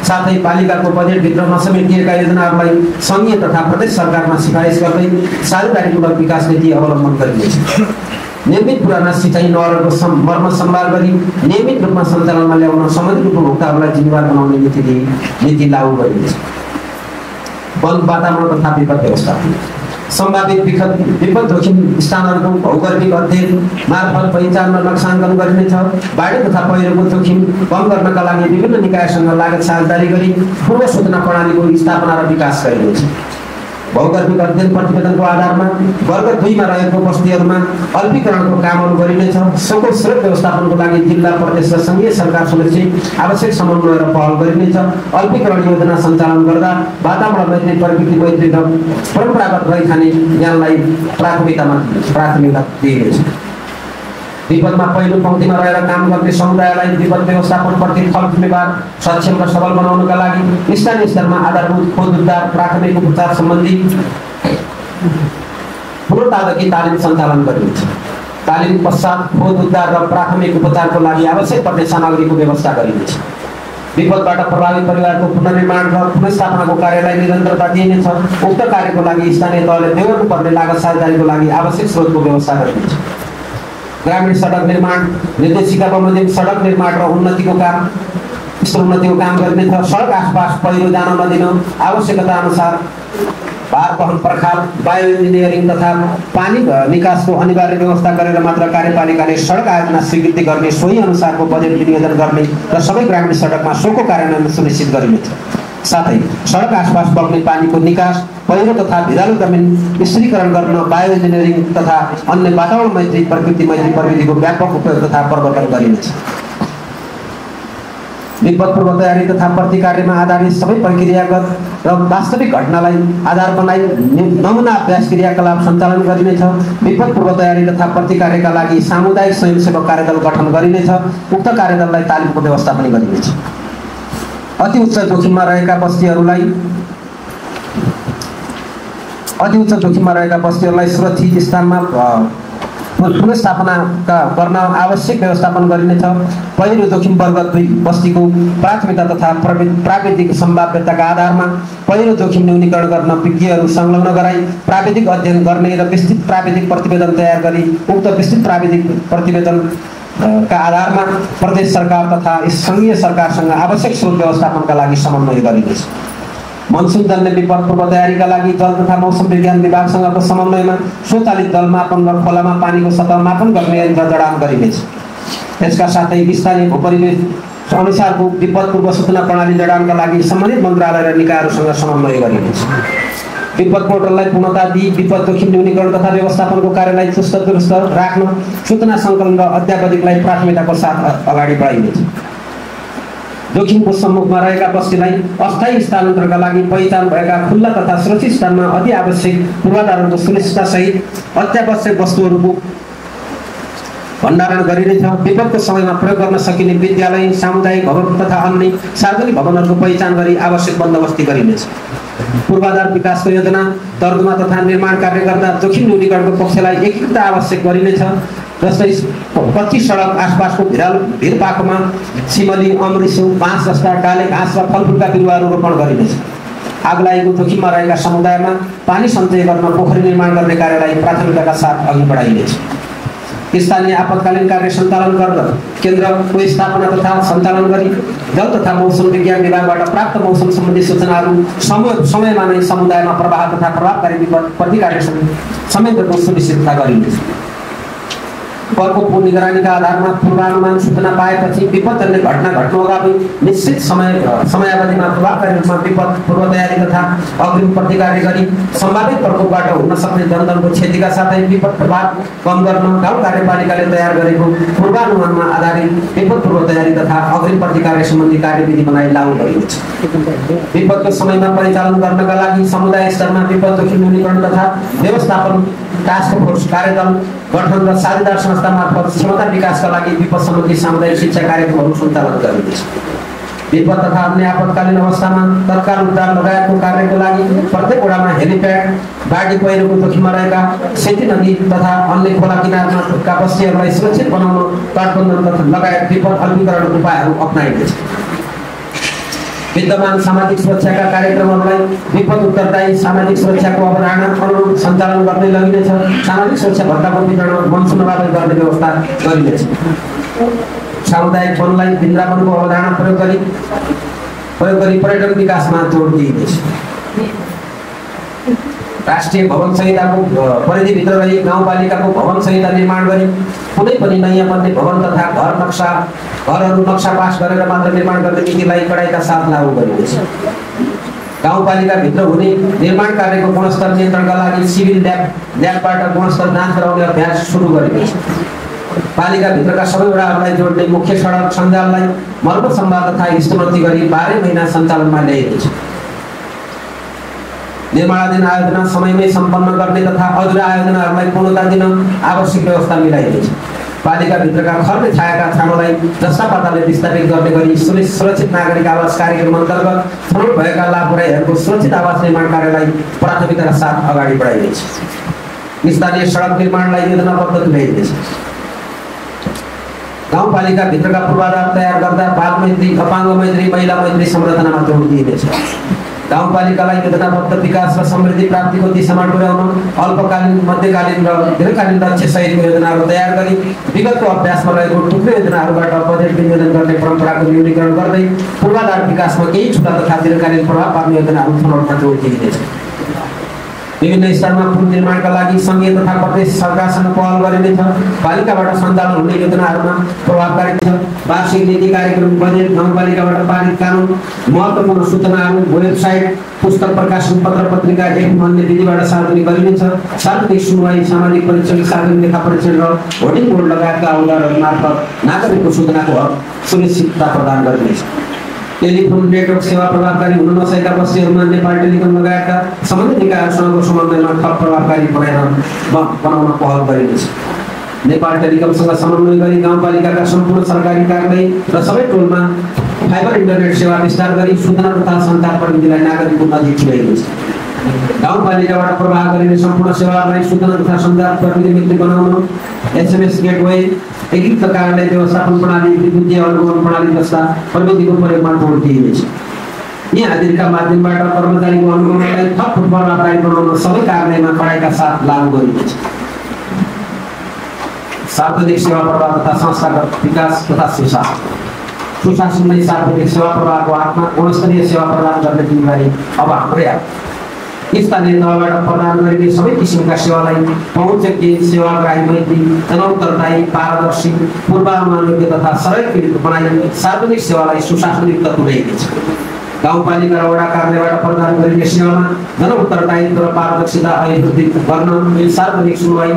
साथै पालिकाको बजेटभित्र नसमेटिएका योजनाहरूलाई सङ्घीय तथा प्रदेश सरकारमा सिफारिस गर्दै साझेदारीमूलक विकास नीति अवलम्बन गरिनेछ। नियमित पुराना सिँचाइ नहरहरूको मर्मत सम्वाद गरी नियमित रूपमा सञ्चालनमा ल्याउन सम्बन्धित उपभोक्ताहरूलाई जिम्मेवार बनाउने नीति लागू गरिनेछ। वन वातावरण तथा विपद व्यवस्थापन। सम्भावित विपद जोखिम स्थानहरूको भौगोलिक अध्ययन मार्फत पहिचान र नक्साङ्कन गरिनेछ। बाढी तथा पहिरोको जोखिम कम गर्नका लागि विभिन्न निकायसँग लागत साझेदारी गरी पूर्व सूचना प्रणालीको स्थापना र विकास गरिनेछ। भौगोलिक अध्ययन प्रतिवेदनको आधारमा वर्ग 2 मा रहेको बस्तीहरूमा अल्पीकरणको कामहरू गरिनेछ। सोको स्रोत व्यवस्थापनको लागि जिल्ला, प्रदेश र सङ्घीय सरकार समक्ष आवश्यक समन्वय र पहल गरिनेछ। अल्पीकरण योजना सञ्चालन गर्दा वातावरण मैत्री, प्रकृति मैत्री र परम्परागत रहिखाने ज्ञानलाई प्राथमिकता दिइनेछ। विपदमा पहिलो पंक्तिमा रहेर काम गर्ने समुदायलाई विपद व्यवस्थापनप्रति थप जिम्मेवार, सक्षम र सबल बनाउनका लागि स्थानीय स्तरमा आधारभूत खोज उद्धार, प्राथमिक उपचार सम्बन्धी पूर्वतादेखि तालिम सञ्चालन गरिनेछ। तालिम पश्चात खोज उद्धार र प्राथमिक उपचारको लागि आवश्यक पर्ने सामग्रीको व्यवस्था गरिनेछ। विपदबाट प्रभावित परिवारको पुनर्निर्माण र पुनर्स्थापनाको कार्यलाई निरन्तरता दिइनेछ। उक्त कार्यको लागि स्थानीय तहले बेहोर्नु पर्ने लागत साझेदारीको लागि आवश्यक स्रोतको व्यवस्था गरिनेछ। ग्रामीण सडक निर्माण निर्देशिका बमोजिम सडक निर्माण र उन्नतिको काम गरिनेछ। सडक आसपास पहिरो जान नदिन, आवश्यकता अनुसार भार वहन पर्खाल, बायो इन्जिनियरिङ तथा पानी निकासको अनिवार्य व्यवस्था गरेर मात्र कार्यपालिकाले सडक आयोजना स्वीकृति गर्ने, सोही अनुसारको बजेट विनियोजन गर्ने र सबै ग्रामीण सडकमा सोको कार्यान्वयन सुनिश्चित गरिनेछ। साथै सडक आसपास बग्ने पानीको निकास, पहिरो तथा भिरालो जमिन स्थिरीकरण गर्न बायो इन्जिनियरिङ तथा अन्य वातावरण मैत्री, प्रकृति मैत्री प्रविधिको व्यापक उपयोग तथा प्रवर्तन गरिनेछ। विपद पूर्व तयारी तथा प्रतिकार्यमा आधारित सबै प्रक्रियागत र वास्तविक घटनालाई आधार बनाई नमुना अभ्यास क्रियाकलाप सञ्चालन गरिनेछ। विपद पूर्व तयारी तथा प्रतिकार्यका लागि सामुदायिक स्वयंसेवक कार्यदल गठन गरिनेछ। उक्त कार्यदललाई तालिमको व्यवस्था पनि गरिनेछ। अति उच्च जोखिममा रहेका बस्तीहरूलाई सुरक्षित स्थानमा पुनर्स्थापना गर्न आवश्यक व्यवस्थापन गरिनेछ। पहिलो जोखिम वर्ग 2 बस्तीको प्राथमिकता तथा प्राविधिक सम्भाव्यताका आधारमा पहिलो जोखिम न्यूनीकरण गर्न विज्ञहरू संलग्न गराई प्राविधिक अध्ययन गर्ने र विस्तृत प्राविधिक प्रतिवेदन तयार गरी उक्त विस्तृत प्राविधिक प्रतिवेदनका आधारमा प्रदेश सरकार तथा सङ्घीय सरकारसँग आवश्यक स्रोत व्यवस्थापनका लागि समन्वय गरिनेछ। मनसुन जन्य विपद पूर्व तयारीका लागि जल तथा मौसम विज्ञान विभागसँगको समन्वयमा स्वचालित जल मापन र खोलामा पानीको सतह मापन गर्ने यन्त्र जडान गरिनेछ। यसका साथै स्थानीय भूपरिवेश अनुसारको विपद पूर्व सूचना प्रणाली जडानका लागि सम्बन्धित मन्त्रालय र निकायहरूसँग समन्वय गरिनेछ। विपद पोर्टललाई पूर्णता दिई विपद जोखिम न्यूनीकरण तथा व्यवस्थापनको कार्यलाई चुस्त दुरुस्त राख्न सूचना सङ्कलन र अध्यावधिकलाई प्राथमिकताको साथ अगाडि बढाइनेछ। जोखिमको सम्मुखमा रहेका बस्तीलाई अस्थायी स्थानान्तरणका लागि पहिचान भएका खुल्ला तथा सुरक्षित स्थानमा अति आवश्यक पूर्वाधारहरूको सुनिश्चिततासहित अत्यावश्यक वस्तुहरूको भण्डारण गरिनेछ। विपदको समयमा प्रयोग गर्न सकिने विद्यालय, सामुदायिक भवन तथा अन्य सार्वजनिक भवनहरूको पहिचान गरी आवश्यक बन्दोबस्ती गरिनेछ। पूर्वाधार विकासको योजना तर्जुमा तथा निर्माण कार्य गर्दा जोखिम न्यूनीकरणको पक्षलाई एकीकृत आवश्यक गरिनेछ। जस्तै 25 सडक आसपासको भिरपाकोमा सिमली, अमृसु, बाँस जस्ता डाले घाँस र फलफुलका बिरुवाहरू रोपण गरिनेछ। आग लागेको जोखिममा रहेका समुदायमा पानी सञ्चय गर्न पोखरी निर्माण गर्ने कार्यलाई प्राथमिकताका साथ अघि बढाइनेछ। स्थानीय आपतकालीन कार्य सञ्चालन गर्न केन्द्रको स्थापना तथा सञ्चालन गरी जल तथा मौसम विज्ञान विभागबाट प्राप्त मौसम सम्बन्धी सूचनाहरू समयमा नै समुदायमा प्रवाह तथा प्रभावकारी विपद प्रतिकार संयन्त्रको सुनिश्चितता गरिनेछ। प्रकोपको निगरानीका आधारमा पूर्वानुमान सूचना पाएपछि विपदजन्य घटना घट्नु अगाडि निश्चित समयावधिमा प्रभावकारी रूपमा विपद पूर्व तयारी तथा अग्रिम प्रतिकार गरी सम्भावित प्रकोपबाट हुन सक्ने जनधनको क्षतिका साथै विपद प्रभाव कम गर्न गाउँ कार्यपालिकाले तयार गरेको पूर्वानुमानमा आधारित विपद पूर्व तयारी तथा अग्रिम प्रतिकार सम्बन्धी कार्यविधि बनाई लागू गरिनेछ। विपदको समयमा परिचालन गर्नका लागि समुदाय स्तरमा विपद जोखिम न्यूनीकरण तथा व्यवस्थापन टास्क फोर्स कार्यदल गठन र साझेदार संस्था मार्फत क्षमता विकासका लागि विपद सम्बन्धी सामुदायिक शिक्षा कार्यक्रमहरू सञ्चालन गरिनेछ। विपद तथा अन्य आपतकालीन अवस्थामा तत्काल उद्धार लगायतको कार्यको लागि प्रत्येक वडामा हेलिप्याड, बाढी पहिरोको जोखिममा रहेका सेती नदी तथा अन्य खोला किनारमा बस्तीहरूलाई सुरक्षित बनाउन तटबन्धन तथा लगायत विपद अल्पीकरण उपायहरू अपनाइनेछ। विद्यमान सामाजिक सुरक्षाका कार्यक्रमहरूलाई विपद उत्तरदायी सामाजिक सुरक्षाको अवधारणा अनुरूप सञ्चालन गर्दै लगिनेछ। सामाजिक सुरक्षा भत्ताको वितरण मनसुन नभए गर्ने व्यवस्था गरिनेछ। सामुदायिक वनलाई वृन्दावनको अवधारणा प्रयोग गरी पर्यटन विकासमा जोड दिइनेछ। राष्ट्रिय भवन संहिताको परिधिभित्र रही गाउँपालिकाको भवन संहिता निर्माण गरी कुनै पनि नयाँ बन्ने भवन तथा घरहरू नक्सा पास गरेर मात्र निर्माण गर्ने नीतिलाई कडाइका साथ लागू गरिनेछ। गाउँपालिकाभित्र हुने निर्माण कार्यको गुणस्तर नियन्त्रणका लागि सिभिल ल्याबबाट गुणस्तर जाँच गराउने अभ्यास सुरु गरिनेछ। पालिकाभित्रका सबै वडाहरूलाई जोड्ने मुख्य सडक सञ्जाललाई मर्मत सम्वाद तथा स्तरोन्नति गरी 12 महिना सञ्चालनमा ल्याइनेछ। निर्माणाधीन आयोजना समयमै सम्पन्न गर्ने तथा अधुरा आयोजनाहरूलाई पूर्णता दिन आवश्यक व्यवस्था मिलाइनेछ। पालिकाभित्रका खर्ने छाएका छानोलाई जस्ता पाताले विस्थापित गर्ने गरी सुरक्षित नागरिक आवास कार्यक्रम अन्तर्गत छनौट भएका लाभुराईहरूको सुरक्षित आवास निर्माण कार्यलाई प्राथमिकताका साथ अगाडि बढाइनेछ। स्थानीय सडक निर्माणलाई योजनाबद्ध तुल्याइनेछ। गाउँपालिकाभित्रका पूर्वाधार तयार गर्दा बाल मैत्री, अपाङ्ग मैत्री, महिला मैत्री संरचनामा जोड दिइनेछ। गाउँपालिकालाई योजनाबद्ध विकास र समृद्धि प्राप्तिको दिशामा डोर्याउन अल्पकालीन, मध्यकालीन र दीर्घकालीन लक्ष्य सहितको योजनाहरू तयार गरी विगतको अभ्यासमा रहेको टुक्रे योजनाहरूबाट बजेट विनियोजन गर्ने परम्पराको न्यूनीकरण गर्दै पूर्वाधार विकासमा केही छुटा तथा दीर्घकालीन प्रभाव पार्ने योजनाहरू छनौटमा जोड दिइनेछ। विभिन्न स्तरमा पुल निर्माणका लागि सङ्घीय तथा प्रदेश सरकारसँग पहल गरिनेछ। पालिकाबाट सञ्चालन हुने योजनाहरूमा प्रभावकारी वार्षिक नीति कार्यक्रम, बजेट, गाउँपालिकाबाट पारित कानुन, महत्त्वपूर्ण सूचनाहरू, वेबसाइट, पुस्तक प्रकाशन, पत्र पत्रिका एक अन्य विधिबाट सार्वजनिक गरिनेछ। सार्वजनिक सुनवाई, सामाजिक परीक्षण, सार्वजनिक लेखा परीक्षण र भोटिङ बोर्ड लगायतका औजारहरू मार्फत नागरिकको सूचनाको हक सुनिश्चितता प्रदान गरिनेछ। टेलिफोन नेटवर्क सेवा प्रभावकारी हुन नसकेका बस्तीहरूमा नेपाल टेलिकम लगायतका सम्बन्धित निकायहरूसँगको समन्वयमा थप प्रभावकारी बनाउन पहल गरिनेछ। नेपाल टेलिकमसँग समन्वय गरी गाउँपालिकाका सम्पूर्ण सरकारी कार्यालय र सबै टोलमा फाइबर इन्टरनेट सेवा विस्तार गरी सूचना तथा सञ्चार प्रविधिलाई नागरिकको नजिक पुर्याइनेछ। गाउँपालिकाबाट प्रवाह गरिने सम्पूर्ण सेवाहरूलाई सूचना तथा सञ्चार प्रविधि मित्र बनाउन SMS गेटवे, एकीकृत कार्यालय व्यवस्थापन प्रणाली, विद्युतीय अनुगमन प्रणाली जस्ता प्रविधिको प्रयोगमा जोड दिइनेछ। यी आदिका माध्यमबाट कर्मचारीको अनुगमनलाई थप प्रभावकारी बनाउन सबै कार्यालयमा कडाइका साथ लागू गरिनेछ। सार्वजनिक सेवा प्रवाह तथा संस्थागत विकास तथा सुशासनमै सार्वजनिक सेवा प्रवाहको हातमा गुणस्तरीय सेवा प्रदान गर्ने जिम्मेवारी अब हाम्रै हात। स्थानीय तहबाट प्रदान गरिने सबै किसिमका सेवालाई पहुँचके सेवाग्राही मैत्री जनोत्तरदायी पारदर्शी पूर्वानुमान योग्य तथा सरलीकृत बनाई सार्वजनिक सेवालाई सुशासनयुक्त तुल्याइनेछ। गाउँपालिका र वडा कार्यालयबाट प्रदान गरिने सेवामा जनउत्तरदायित्व र पारदर्शिता अभिवृद्धि गर्न सार्वजनिक सुनवाई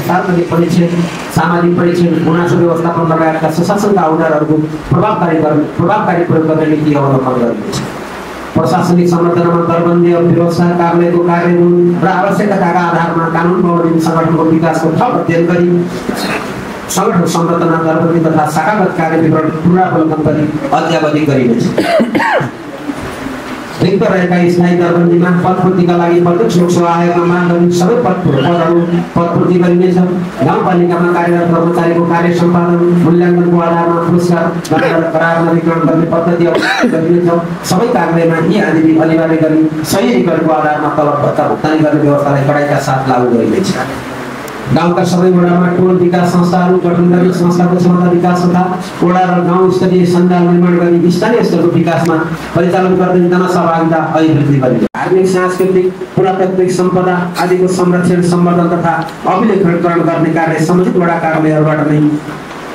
सार्वजनिक परीक्षण गुनासो व्यवस्थापन लगायतका सुशासनका औजारहरूको प्रभावकारी प्रयोग गर्ने नीति अवलम्बन गरिनेछ। प्रशासनिक संरचनामा दरबन्दी व्यवस्था कार्यालयको कार्यान्वयन र आवश्यकताका आधारमा कानुन बमोजिम सङ्गठनको विकासको थप अध्ययन गरी सङ्गठन संरचना दरबन्दी तथा शाखागत कार्य विवरण पुनरावलोकन गरी अद्यावधि गरिनेछ। रिक्त रहेका स्थायी दरबन्दीमा पदपूर्तिका लागि प्रत्यक्ष लोकसेवा आयोगमा माग गर्ने सबै पदहरू पदपूर्ति गरिनेछ। गाउँपालिकामा कार्यरत कर्मचारीको कार्य सम्पादन मूल्याङ्कनको आधारमा पुरस्कार करार नवीकरण गर्ने पद्धति गरिनेछ। सबै कार्यालयमा यी आदि अनिवार्य गरी सही रिकर्डको आधारमा तलब भत्ता भुक्तानी गर्ने व्यवस्थालाई कडाइका साथ लागू गरिनेछ। गाउँका सबै वडामा टोल विकास संस्थाहरू गठन गरी संस्थाको क्षमता विकास तथा वडा र गाउँ स्तरीय सञ्जाल निर्माण गरी स्थानीय स्तरको विकासमा परिचालन गर्दै जनसहभागिता अभिवृद्धि गरिने। धार्मिक सांस्कृतिक पुरातात्विक सम्पदा आदिको संरक्षण सम्वर्धन तथा अभिलेखीकरण गर्ने कार्य सम्बन्धित वडा कार्यालयहरूबाट नै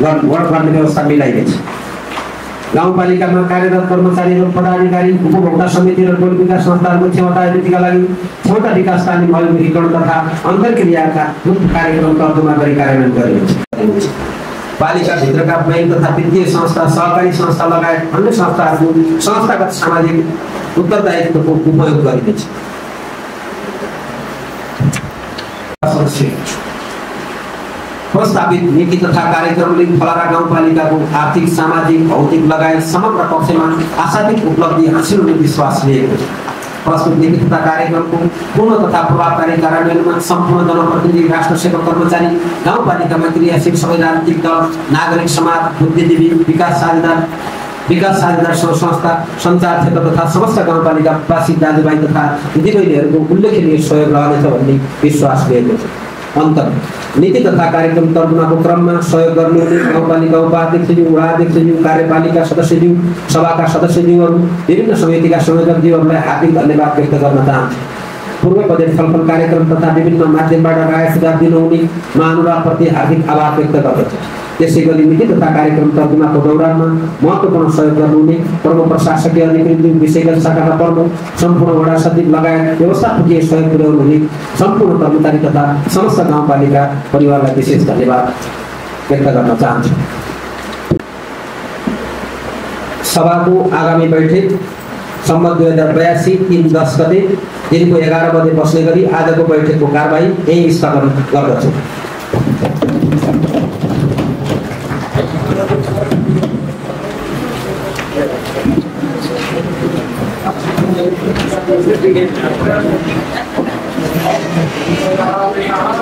गर्ने व्यवस्था मिलाइनेछ। गाउँपालिकामा कार्यरत कर्मचारीहरू पदाधिकारी उपभोक्ता समिति र टोल विकास संस्थाहरूको क्षमता अभिवृद्धिका लागि क्षमता विकास तालिम अभिमुखीकरण तथा अन्तर्क्रियाका मुख्य कार्यक्रम तर्जुमा गरी कार्यान्वयन गरिनेछ। पालिकाभित्रका बैंक तथा वित्तीय संस्था सहकारी संस्था लगायत अन्य संस्थाहरूको संस्थागत सामाजिक उत्तरदायित्वको उपयोग गरिनेछ। प्रस्तावित नीति तथा कार्यक्रमले फलारा गाउँपालिकाको आर्थिक सामाजिक भौतिक लगायत समग्र पक्षमा आशातीत उपलब्धि हासिल हुने विश्वास लिएको छ। प्रस्तुत नीति तथा कार्यक्रमको पूर्ण तथा प्रभावकारी कार्यान्वयनमा सम्पूर्ण जनप्रतिनिधि राष्ट्र सेवक कर्मचारी गाउँपालिकामा क्रियाशील सबै राजनीतिक दल नागरिक समाज बुद्धिजीवी विकास साझेदार संस्था सञ्चार क्षेत्र तथा समस्त गाउँपालिकावासी दाजुभाइ तथा दिदीबहिनीहरूको उल्लेखनीय सहयोग रहनेछ भन्ने विश्वास लिएको छ। नीति तथा कार्यक्रम तर्जुमाको क्रममा सहयोग गर्नुहुने गाउँपालिका उपाध्यक्षज्यू वडाध्यक्षज्यू कार्यपालिका सदस्यज्यू सभाका सदस्यज्यूहरू विभिन्न समितिका संयोजकज्यूहरूलाई हार्दिक धन्यवाद व्यक्त गर्न चाहन्छु। पूर्व बजेट छलफल कार्यक्रम तथा विभिन्न माध्यमबाट राय सुझाव दिनुहुने महानुभावप्रति हार्दिक आभार व्यक्त गर्दछु। त्यसै गरी नीति तथा कार्यक्रम तर्जुमाको दौरानमा महत्त्वपूर्ण सहयोग गर्नुहुने प्रमुख प्रशासकीय अधिकृत विषयगत शाखाका प्रमुख सम्पूर्ण वडा सचिव लगायत व्यवस्थापकीय सहयोग पुर्याउनुहुने सम्पूर्ण कर्मचारी तथा समस्त गाउँपालिका परिवारलाई विशेष धन्यवाद व्यक्त गर्न चाहन्छु। सभाको आगामी बैठक सम्मत 2082 3/10 गते दिनको 11 बजे बस्ने गरी आजको बैठकको कारबाही यही स्थगन गर्दछु। Thank you.